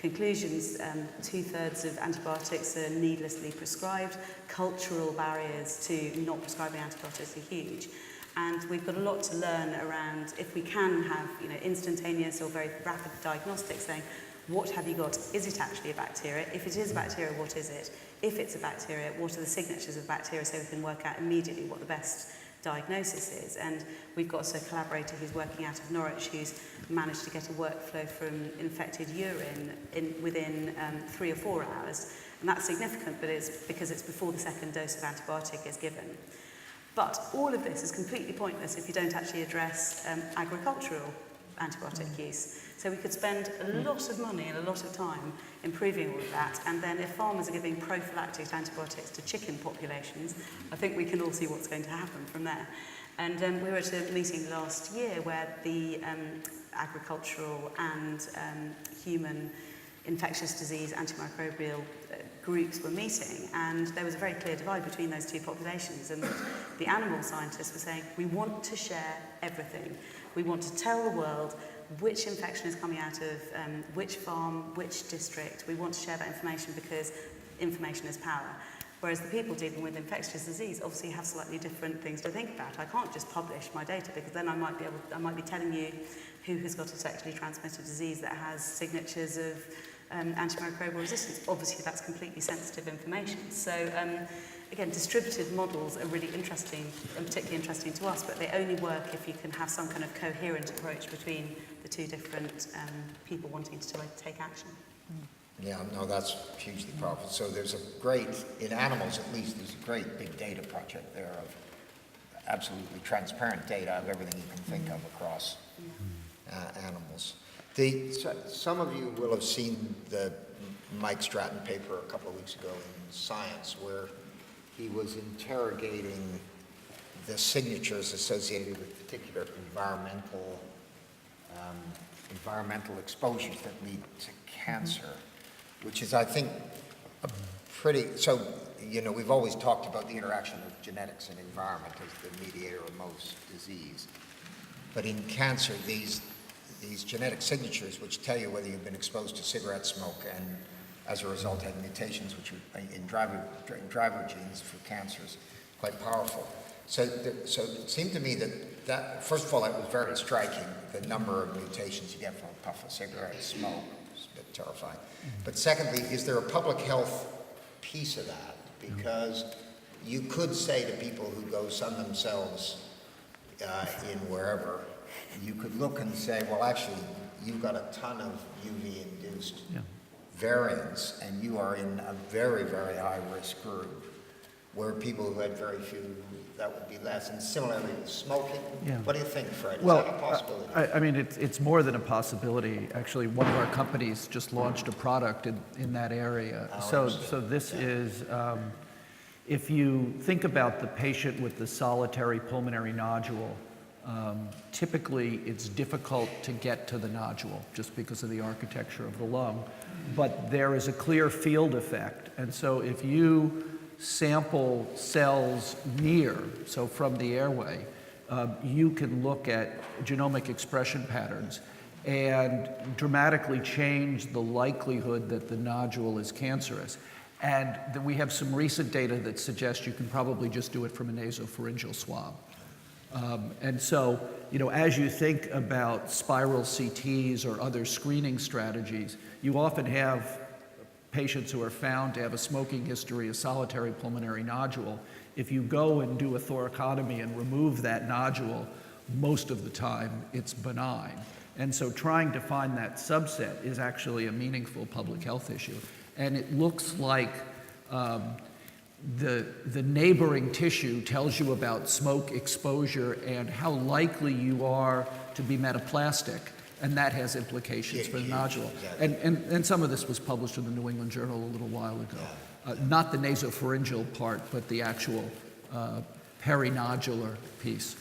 conclusions. 2/3 of antibiotics are needlessly prescribed. Cultural barriers to not prescribing antibiotics are huge. And we've got a lot to learn around if we can have instantaneous or very rapid diagnostics saying, what have you got? Is it actually a bacteria? If it is a bacteria, what is it? If it's a bacteria, what are the signatures of bacteria so we can work out immediately what the best diagnosis is. And we've got a collaborator who's working out of Norwich who's managed to get a workflow from infected urine within 3 or 4 hours. And that's significant, but it's because it's before the second dose of antibiotic is given. But all of this is completely pointless if you don't actually address agricultural antibiotic use. So we could spend a lot of money and a lot of time improving all of that, and then if farmers are giving prophylactic antibiotics to chicken populations, I think we can all see what's going to happen from there. And we were at a meeting last year where the agricultural and human infectious disease antimicrobial groups were meeting, and there was a very clear divide between those two populations, and the animal scientists were saying, we want to share everything. We want to tell the world which infection is coming out of which farm, which district. We want to share that information because information is power. Whereas the people dealing with infectious disease obviously have slightly different things to think about. I can't just publish my data because then I might be telling you who has got a sexually transmitted disease that has signatures of antimicrobial resistance. Obviously that's completely sensitive information. So again, distributed models are really interesting and particularly interesting to us, but they only work if you can have some kind of coherent approach between the two different people wanting to take action. Yeah, no, that's hugely powerful. So there's a great, in animals at least, there's a great big data project there of absolutely transparent data of everything you can think of across animals. Some of you will have seen the Mike Stratton paper a couple of weeks ago in Science, where he was interrogating the signatures associated with particular environmental exposures that lead to cancer, which is, I think, a pretty, so, we've always talked about the interaction of genetics and environment as the mediator of most disease. But in cancer, these genetic signatures, which tell you whether you've been exposed to cigarette smoke and as a result have mutations which are in driver genes for cancers, quite powerful. So it seemed to me that first of all, it was very striking, the number of mutations you get from a puff of cigarette smoke. It's a bit terrifying. But secondly, is there a public health piece of that? Because you could say to people who go sun themselves in wherever, you could look and say, well, actually, you've got a ton of UV-induced variants, and you are in a very, very high-risk group, where people who had very few, that would be less. And similarly with smoking. Yeah. What do you think, Fred? Is that a possibility? I mean, it's more than a possibility. Actually, one of our companies just launched a product in that area. So this is, if you think about the patient with the solitary pulmonary nodule, typically it's difficult to get to the nodule just because of the architecture of the lung, but there is a clear field effect. And so if you sample cells near, so from the airway, you can look at genomic expression patterns and dramatically change the likelihood that the nodule is cancerous. And then we have some recent data that suggests you can probably just do it from a nasopharyngeal swab. And so, as you think about spiral CTs or other screening strategies, you often have patients who are found to have a smoking history, a solitary pulmonary nodule. If you go and do a thoracotomy and remove that nodule, most of the time it's benign. And so trying to find that subset is actually a meaningful public health issue. And it looks like the neighboring tissue tells you about smoke exposure and how likely you are to be metaplastic. And that has implications for the nodule. Exactly. And some of this was published in the New England Journal a little while ago. Not the nasopharyngeal part, but the actual perinodular piece.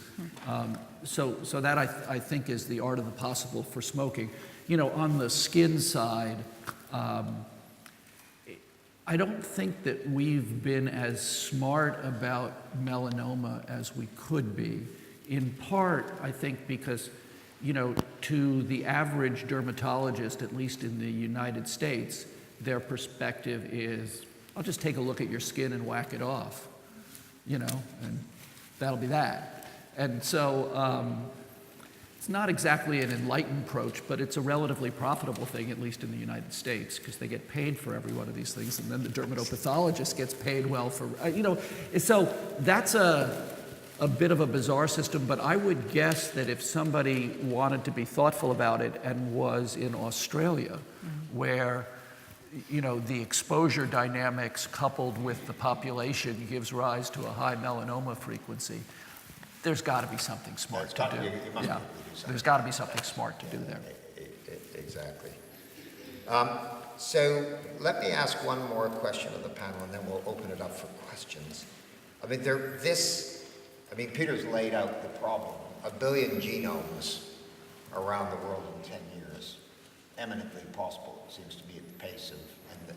So that I think is the art of the possible for smoking. You know, on the skin side, I don't think that we've been as smart about melanoma as we could be. In part, I think because, you know, to the average dermatologist, at least in the United States, their perspective is, I'll just take a look at your skin and whack it off, you know, and that'll be that. And so it's not exactly an enlightened approach, but it's a relatively profitable thing, at least in the United States, because they get paid for every one of these things, and then the dermatopathologist gets paid well for, you know, so that's a bit of a bizarre system, but I would guess that if somebody wanted to be thoughtful about it and was in Australia, where, you know, the exposure dynamics coupled with the population gives rise to a high melanoma frequency, there's got to be something smart to do. Yeah, there's got to be something smart to do there. Exactly. So let me ask one more question of the panel, and then we'll open it up for questions. I mean, Peter's laid out the problem. 1 billion genomes around the world in 10 years, eminently possible, it seems to be at the pace of,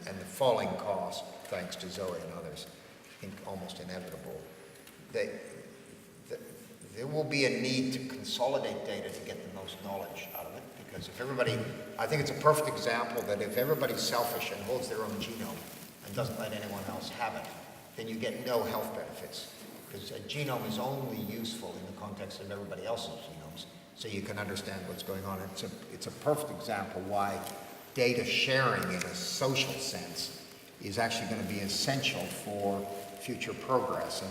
and the falling cost, thanks to Zoe and others, I think almost inevitable. There will be a need to consolidate data to get the most knowledge out of it, because if everybody, I think it's a perfect example that if everybody's selfish and holds their own genome and doesn't let anyone else have it, then you get no health benefits. Because a genome is only useful in the context of everybody else's genomes, so you can understand what's going on. It's a perfect example why data sharing in a social sense is actually going to be essential for future progress.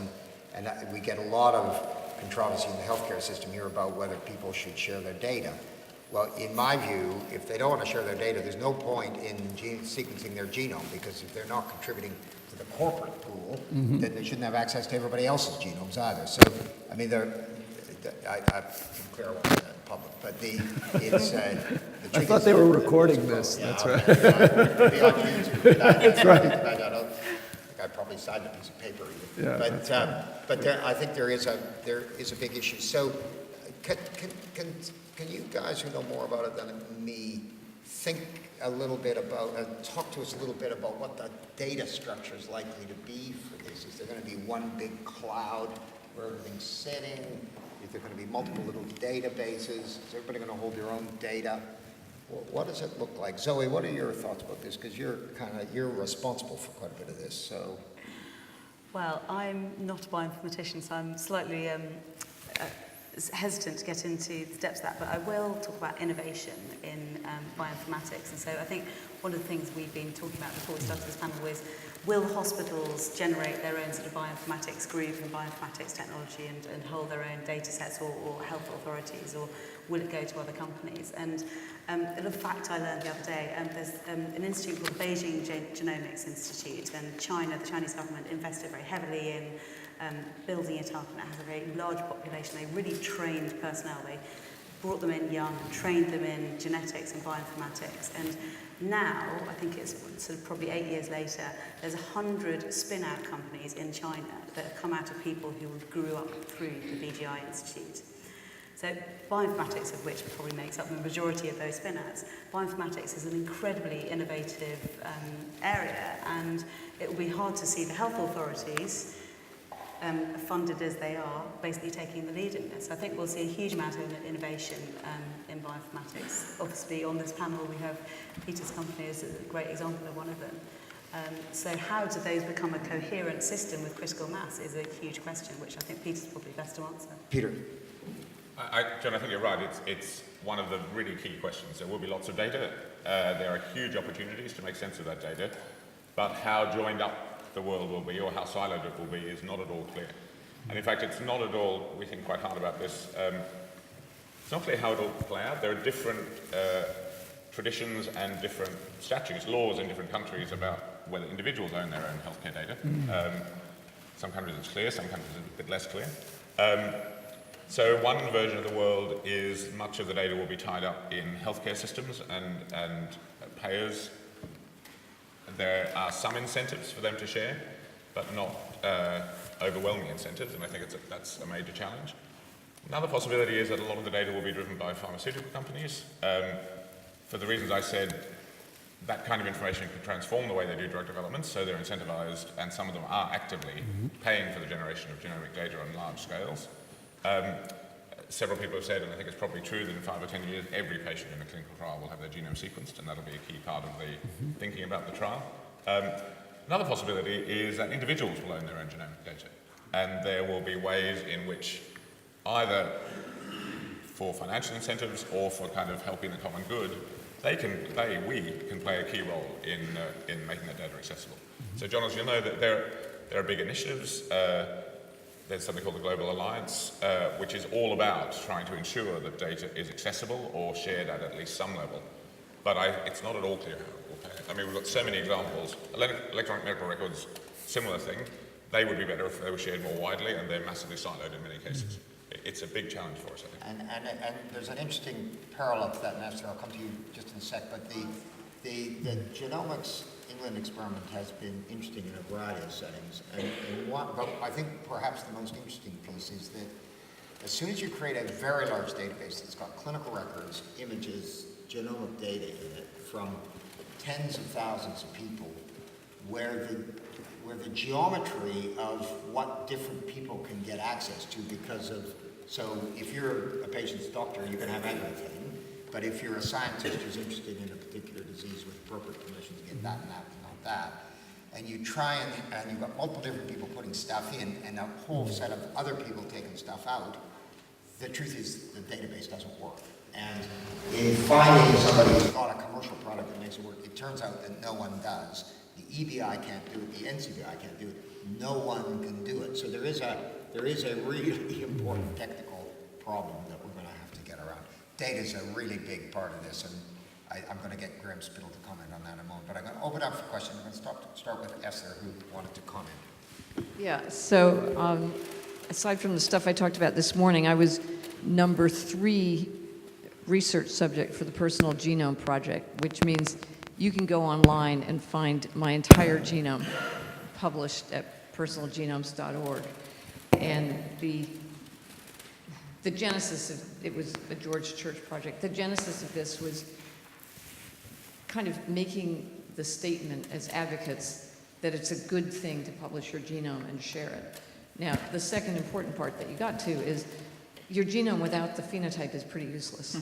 And we get a lot of controversy in the healthcare system here about whether people should share their data. Well, in my view, if they don't want to share their data, there's no point in sequencing their genome, because if they're not contributing to the corporate pool, then they shouldn't have access to everybody else's genomes either. So, I mean, I'm clear on that in public, but I thought they were recording this. Yeah, that's right. Be on YouTube. That's right. I don't know. I probably signed a piece of paper even. Yeah, but I think there is a big issue. So, can you guys who know more about it than me think a little bit about, talk to us a little bit about what the data structure is likely to be for this? Is there going to be one big cloud where everything's sitting? Is there going to be multiple little databases? Is everybody going to hold their own data? What does it look like? Zoe, what are your thoughts about this? Because you're responsible for quite a bit of this, so. Well, I'm not a bioinformatician, so I'm slightly hesitant to get into the depths of that, but I will talk about innovation in bioinformatics. And so I think one of the things we've been talking about before we started this panel was, will hospitals generate their own sort of bioinformatics group and bioinformatics technology and hold their own data sets, or health authorities, or will it go to other companies? And a little fact I learned the other day, there's an institute called Beijing Genomics Institute, and the Chinese government invested very heavily in building it up, and it has a very large population. They really trained personnel. They brought them in young and trained them in genetics and bioinformatics. And now, I think it's sort of probably 8 years later, there's 100 spin-out companies in China that have come out of people who grew up through the BGI Institute. So bioinformatics, of which probably makes up the majority of those spin-outs, bioinformatics is an incredibly innovative area, and it will be hard to see the health authorities, funded as they are, basically taking the lead in this. I think we'll see a huge amount of innovation in bioinformatics. Obviously, on this panel, we have Peter's company as a great example of one of them. So how do those become a coherent system with critical mass is a huge question, which I think Peter's probably best to answer. Peter. John, I think you're right. It's one of the really key questions. There will be lots of data. There are huge opportunities to make sense of that data, but how joined up the world will be, or how siloed it will be, is not at all clear. And in fact, it's not at all, we think quite hard about this, it's not clear how it will play out. There are different traditions and different statutes, laws in different countries about whether individuals own their own healthcare data. Some countries it's clear, some countries it's a bit less clear. So one version of the world is much of the data will be tied up in healthcare systems and payers. There are some incentives for them to share, but not overwhelming incentives, and I think that's a major challenge. Another possibility is that a lot of the data will be driven by pharmaceutical companies. For the reasons I said, that kind of information can transform the way they do drug development, so they're incentivized, and some of them are actively paying for the generation of genomic data on large scales. Several people have said, and I think it's probably true, that in 5 or 10 years, every patient in a clinical trial will have their genome sequenced, and that'll be a key part of the thinking about the trial. Another possibility is that individuals will own their own genomic data, and there will be ways in which either for financial incentives or for kind of helping the common good, we can play a key role in making that data accessible. So John, as you'll know, that there are big initiatives. There's something called the Global Alliance, which is all about trying to ensure that data is accessible or shared at least some level. But it's not at all clear how it will pay. I mean, we've got so many examples. Electronic medical records, similar thing. They would be better if they were shared more widely, and they're massively siloed in many cases. It's a big challenge for us, I think. And there's an interesting parallel to that, and Esther, I'll come to you just in a sec, but the Genomics England experiment has been interesting in a variety of settings, but I think perhaps the most interesting piece is that as soon as you create a very large database that's got clinical records, images, genomic data in it from tens of thousands of people, where the geometry of what different people can get access to because of, so if you're a patient's doctor, you can have everything, but if you're a scientist who's interested in a particular disease with appropriate permissions, get that and that and not that, and you try and you've got multiple different people putting stuff in and a whole set of other people taking stuff out, the truth is the database doesn't work. And in finding somebody who's got a commercial product that makes it work, it turns out that no one does. The EBI can't do it, the NCBI can't do it, no one can do it. So there is a really important technical problem that we're going to have to get around. Data is a really big part of this, and I'm going to get Graham Spittle to comment on that in a moment, but I'm going to open up for questions. I'm going to start with Esther, who wanted to comment. Yeah, so aside from the stuff I talked about this morning, I was number 3 research subject for the Personal Genome Project, which means you can go online and find my entire genome published at personalgenomes.org. And the genesis of, it was a George Church project, the genesis of this was kind of making the statement as advocates that it's a good thing to publish your genome and share it. Now, the second important part that you got to is your genome without the phenotype is pretty useless.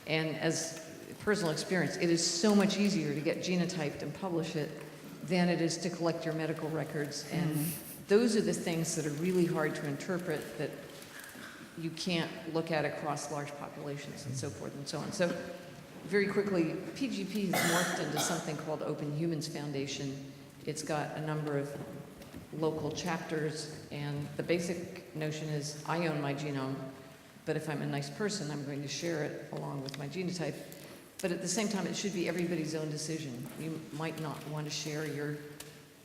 And as personal experience, it is so much easier to get genotyped and publish it than it is to collect your medical records. And those are the things that are really hard to interpret, that you can't look at across large populations and so forth and so on. So very quickly, PGP has morphed into something called Open Humans Foundation. It's got a number of local chapters, and the basic notion is I own my genome, but if I'm a nice person, I'm going to share it along with my genotype. But at the same time, it should be everybody's own decision. You might not want to share your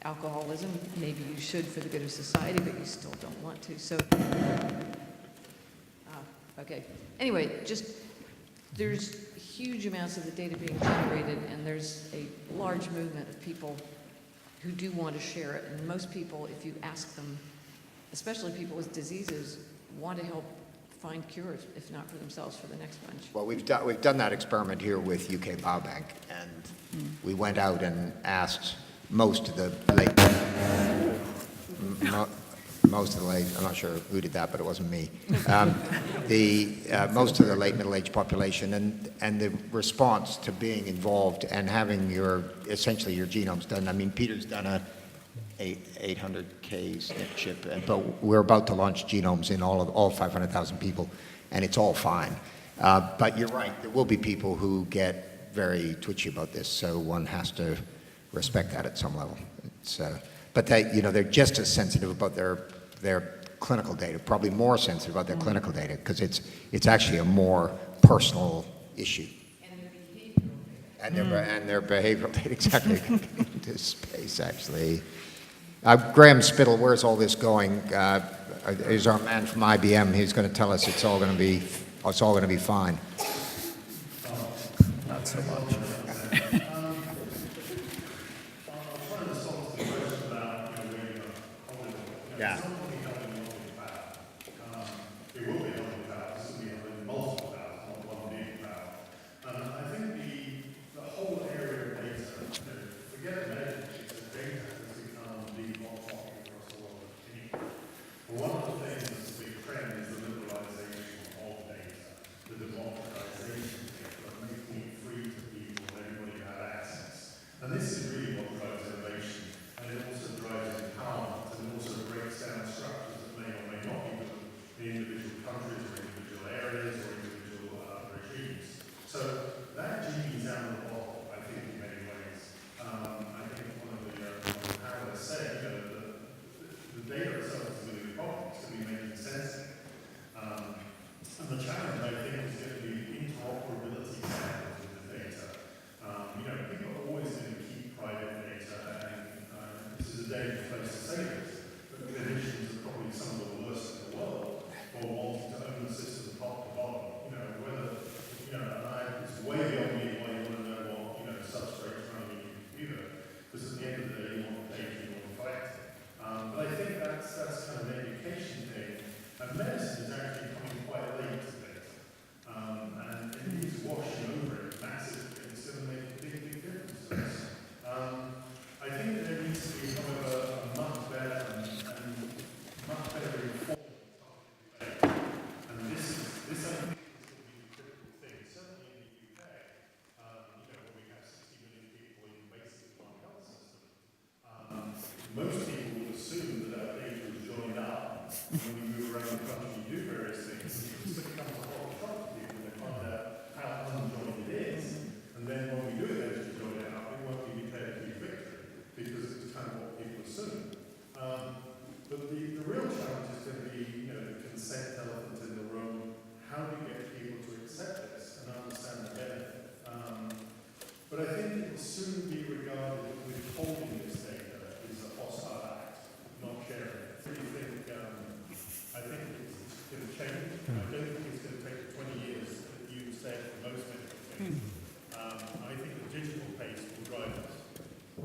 alcoholism. Maybe you should for the good of society, but you still don't want to. So, okay. Anyway, just there's huge amounts of the data being generated, and there's a large movement of people who do want to share it. And most people, if you ask them, especially people with diseases, want to help find cures, if not for themselves, for the next bunch. Well, we've done that experiment here with UK Biobank, and we went out and asked most of the late, I'm not sure who did that, but it wasn't me. Most of the late middle-aged population, and the response to being involved and having essentially your genomes done. I mean, Peter's done a 800K SNP chip, but we're about to launch genomes in all 500,000 people, and it's all fine. But you're right, there will be people who get very twitchy about this, so one has to respect that at some level. But they're just as sensitive about their clinical data, probably more sensitive about their clinical data, because it's actually a more personal issue. And their behavioral data, exactly, into space, actually. Graham Spittle, where's all this going? is our man from IBM. He's going to tell us it's all going to be fine. Not so much. Yeah.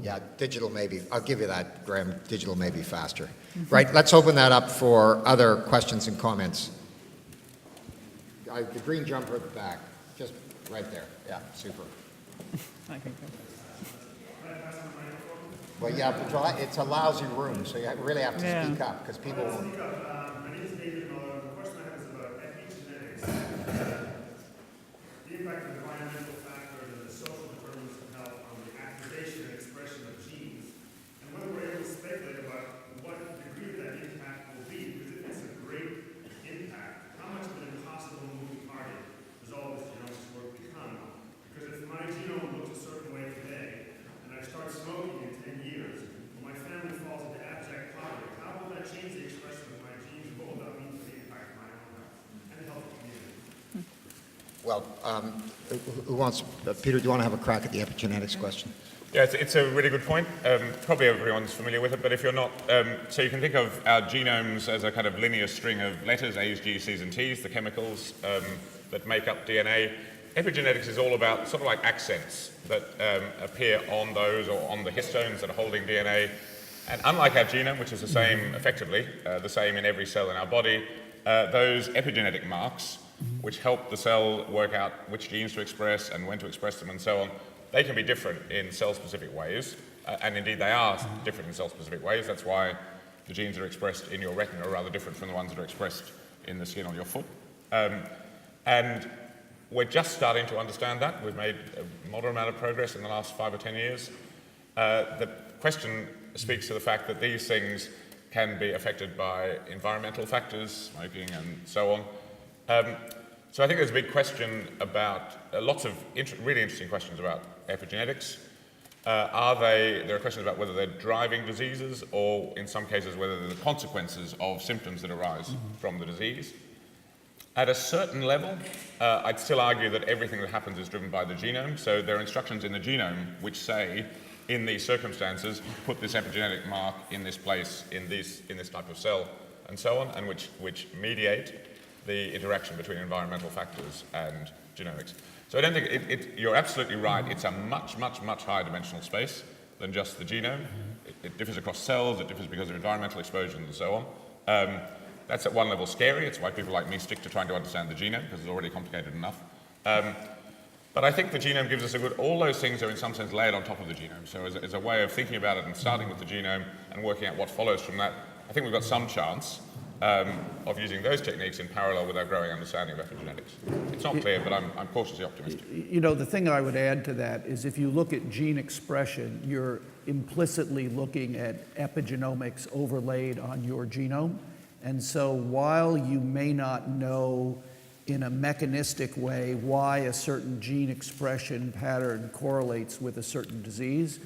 Yeah, digital maybe. I'll give you that, Graham. Digital may be faster. Right, let's open that up for other questions and comments. The green jumper at the back, just right there. Yeah, super. I think so. Well, yeah, but it's a lousy room, so you really have to speak up because people won't. My name is David Miller. The question I have is about epigenetics. The impact of environmental factors and the social determinants of health on the activation and expression of genes, and whether we're able to speculate about what degree that impact will be, because if it's a great impact, how much of an impossible moving target does all this genomics work become? Because if my genome looks a certain way today, and I start smoking in 10 years, when my family falls into abject poverty, how will that change the expression of my genes, and what will that mean for the impact of my own health and the health of the community? Well, who wants, Peter, do you want to have a crack at the epigenetics question? Yeah, it's a really good point. Probably everyone's familiar with it, but if you're not, so you can think of our genomes as a kind of linear string of letters, A's, G's, C's, and T's, the chemicals that make up DNA. Epigenetics is all about sort of like accents that appear on those or on the histones that are holding DNA. And unlike our genome, which is the same, effectively, the same in every cell in our body, those epigenetic marks, which help the cell work out which genes to express and when to express them and so on, they can be different in cell-specific ways. And indeed, they are different in cell-specific ways. That's why the genes that are expressed in your retina are rather different from the ones that are expressed in the skin on your foot. And we're just starting to understand that. We've made a moderate amount of progress in the last 5 or 10 years. The question speaks to the fact that these things can be affected by environmental factors, smoking and so on. So I think there's a big question about, lots of really interesting questions about epigenetics. There are questions about whether they're driving diseases or in some cases whether they're the consequences of symptoms that arise from the disease. At a certain level, I'd still argue that everything that happens is driven by the genome. So there are instructions in the genome which say, in these circumstances, put this epigenetic mark in this place, in this type of cell. and so on, and which mediate the interaction between environmental factors and genomics. So I don't think you're absolutely right. It's a much, much, much higher dimensional space than just the genome. It differs across cells, it differs because of environmental exposure and so on. That's at one level scary. It's why people like me stick to trying to understand the genome, because it's already complicated enough. But I think the genome gives us all those things are in some sense layered on top of the genome. So as a way of thinking about it and starting with the genome and working out what follows from that, I think we've got some chance of using those techniques in parallel with our growing understanding of epigenetics. It's not clear, but I'm cautiously optimistic. You know, the thing I would add to that is if you look at gene expression, you're implicitly looking at epigenomics overlaid on your genome. And so while you may not know in a mechanistic way why a certain gene expression pattern correlates with a certain disease,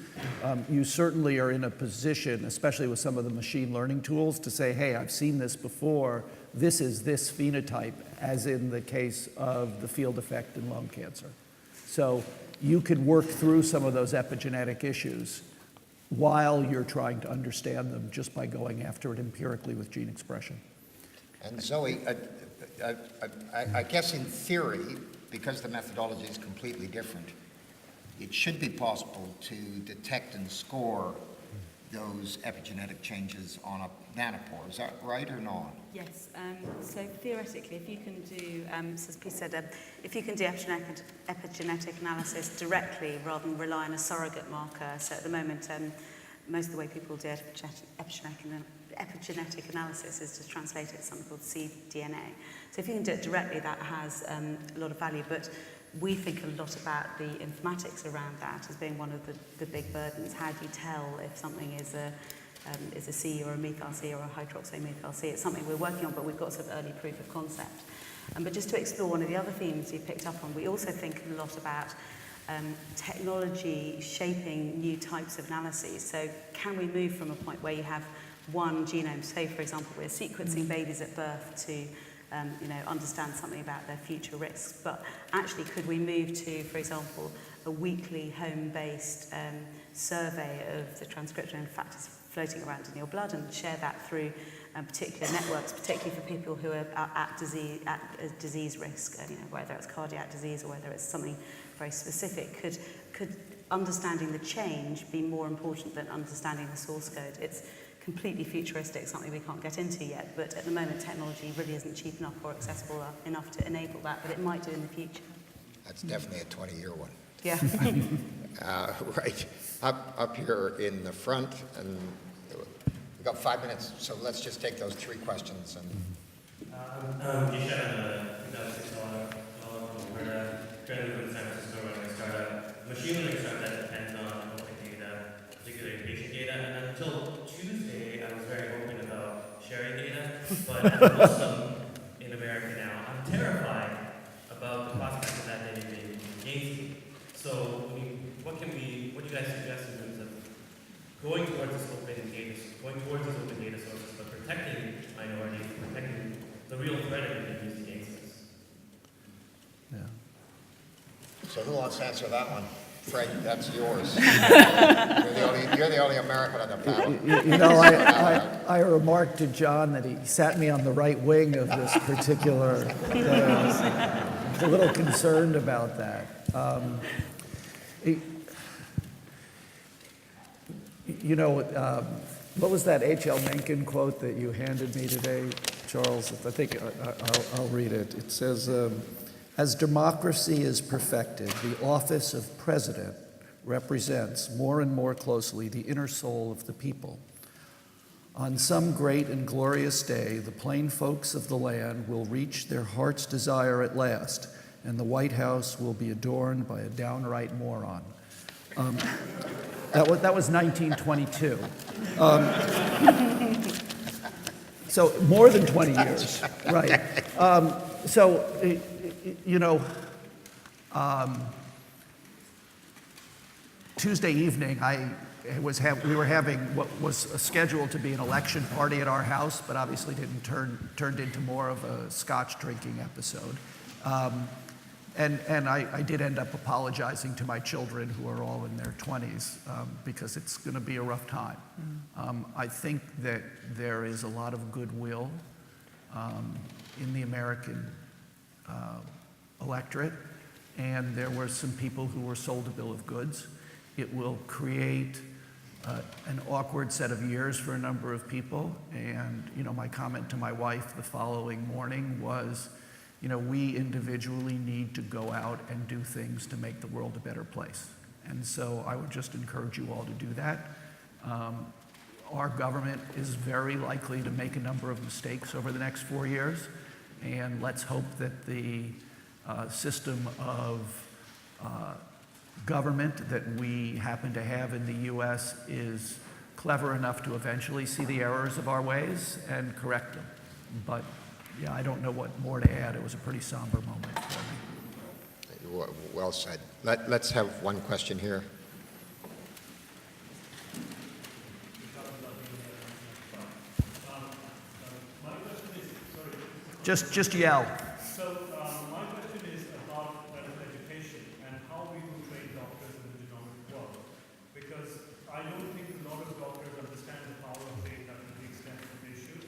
you certainly are in a position, especially with some of the machine learning tools, to say, hey, I've seen this before, this is this phenotype, as in the case of the field effect in lung cancer. So you could work through some of those epigenetic issues while you're trying to understand them just by going after it empirically with gene expression. And Zoe, I guess in theory, because the methodology is completely different, it should be possible to detect and score those epigenetic changes on a nanopore. Is that right or not? Yes. So theoretically, if you can do, as Pete said, if you can do epigenetic analysis directly rather than rely on a surrogate marker. So at the moment, most of the way people do epigenetic analysis is to translate it to something called cDNA. So if you can do it directly, that has a lot of value. But we think a lot about the informatics around that as being one of the big burdens. How do you tell if something is a C or a methyl C or a hydroxymethyl C? It's something we're working on, but we've got sort of early proof of concept. But just to explore one of the other themes you picked up on, we also think a lot about technology shaping new types of analyses. So can we move from a point where you have one genome, say for example we're sequencing babies at birth to understand something about their future risks, but actually could we move to, for example, a weekly home-based survey of the transcriptome factors floating around in your blood and share that through particular networks, particularly for people who are at disease risk, whether it's cardiac disease or whether it's something very specific. Could understanding the change be more important than understanding the source code? It's completely futuristic, something we can't get into yet, but at the moment technology really isn't cheap enough or accessible enough to enable that, but it might do in the future. That's definitely a 20-year one. Yeah. Right. Up here in the front, and we've got 5 minutes, so let's just take those three questions. And You shared currently in San Francisco running a startup, machine learning startup that depends on open data, particularly patient data, and until Tuesday I was very open about sharing data, but as a Muslim in America now, I'm terrified about the prospect of that data being gained. So, what do you guys suggest in terms of going towards these open data sources, but protecting minorities, protecting the real threat of being used against us? Yeah. so who wants to answer that one? Fred, that's yours. You're the only American on the panel. I remarked to John that he sat me on the right wing of this particular day. I was a little concerned about that. What was that H.L. Mencken quote that you handed me today, Charles? I think I'll read it. It says, as democracy is perfected, the office of president represents more and more closely the inner soul of the people. On some great and glorious day, the plain folks of the land will reach their heart's desire at last, and the White House will be adorned by a downright moron. That was 1922. So more than 20 years, right. Tuesday evening, we were having what was scheduled to be an election party at our house, but obviously turned into more of a scotch drinking episode. And I did end up apologizing to my children, who are all in their 20s, because it's going to be a rough time. I think that there is a lot of goodwill in the American electorate, and there were some people who were sold a bill of goods. It will create an awkward set of years for a number of people, and my comment to my wife the following morning was, we individually need to go out and do things to make the world a better place. And so I would just encourage you all to do that. Our government is very likely to make a number of mistakes over the next 4 years, and let's hope that the system of government that we happen to have in the US is clever enough to eventually see the errors of our ways and correct them. But yeah, I don't know what more to add. It was a pretty somber moment for me. Well said. Let's have one question here. Just yell. So my question is about medical education and how we will train doctors in the genomic world. Because I don't think a lot of doctors understand the power of data to the extent that they should.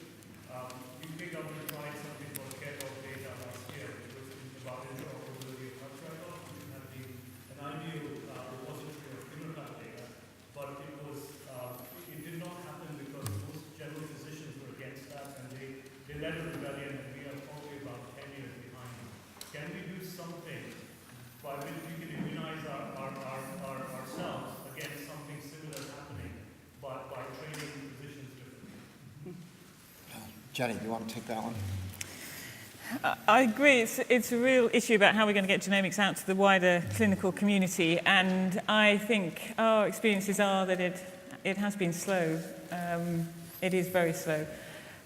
UK government tried something called Care of Data last year, which was about interoperability of health records, which had been an ideal repository of phenotype data, but it did not happen because most general physicians were against that, and they led a rebellion, and we are probably about 10 years behind. Can we do something by which we can immunize ourselves against something similar happening, but by training physicians differently? Jenny, do you want to take that one? I agree. It's a real issue about how we're going to get genomics out to the wider clinical community, and I think our experiences are that it has been slow. It is very slow.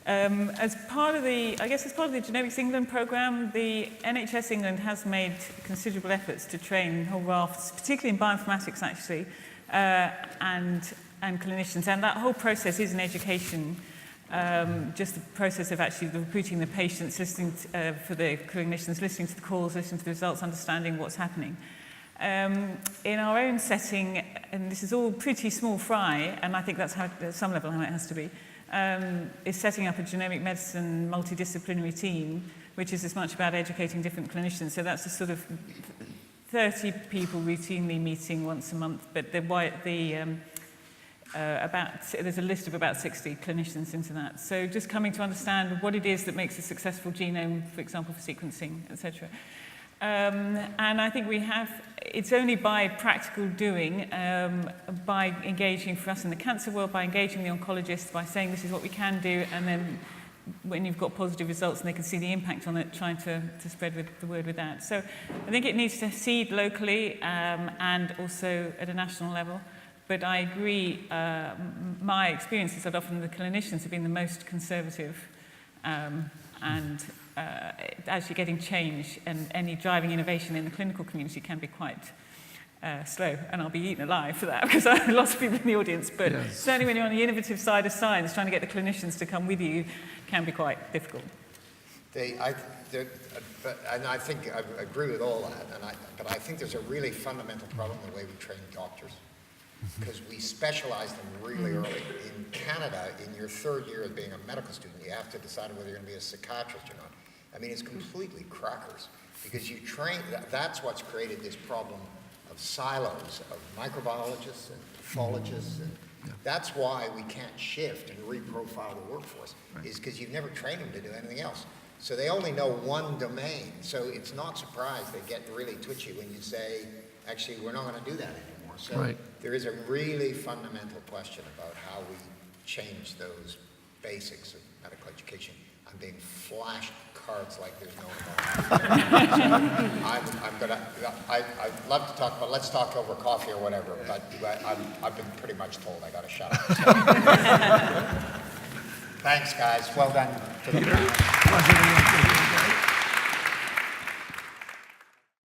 As part of the Genomics England program, the NHS England has made considerable efforts to train whole rafts, particularly in bioinformatics actually, and clinicians, and that whole process is an education. Just the process of actually recruiting the patients, listening for the clinicians, listening to the calls, listening to the results, understanding what's happening. In our own setting, and this is all pretty small fry, and I think that's how, at some level, how it has to be, is setting up a genomic medicine multidisciplinary team, which is as much about educating different clinicians. So that's a sort of 30 people routinely meeting once a month, but there's a list of about 60 clinicians into that. So just coming to understand what it is that makes a successful genome, for example, for sequencing, etc. And I think it's only by practical doing, by engaging, for us in the cancer world, by engaging the oncologists, by saying this is what we can do, and then when you've got positive results and they can see the impact on it, trying to spread the word with that. So I think it needs to seed locally and also at a national level. But I agree, my experience is that often the clinicians have been the most conservative and actually getting change and any driving innovation in the clinical community can be quite slow. And I'll be eaten alive for that because I have lots of people in the audience. But yes, certainly when you're on the innovative side of science, trying to get the clinicians to come with you can be quite difficult. And I think I agree with all that, but I think there's a really fundamental problem in the way we train doctors. Because we specialize them really early. In Canada, in your third year of being a medical student, you have to decide whether you're going to be a psychiatrist or not. I mean, it's completely crackers. Because you train, that's what's created this problem of silos of microbiologists and pathologists. And that's why we can't shift and reprofile the workforce, is because you've never trained them to do anything else. So they only know one domain. So it's not surprised they get really twitchy when you say, actually, we're not going to do that anymore. So there is a really fundamental question about how we change those basics of medical education. I'm being flashed cards like there's no tomorrow. I'd love to talk, but let's talk over coffee or whatever. But I've been pretty much told I got to shut up. So. Thanks, guys. Well done to the panel.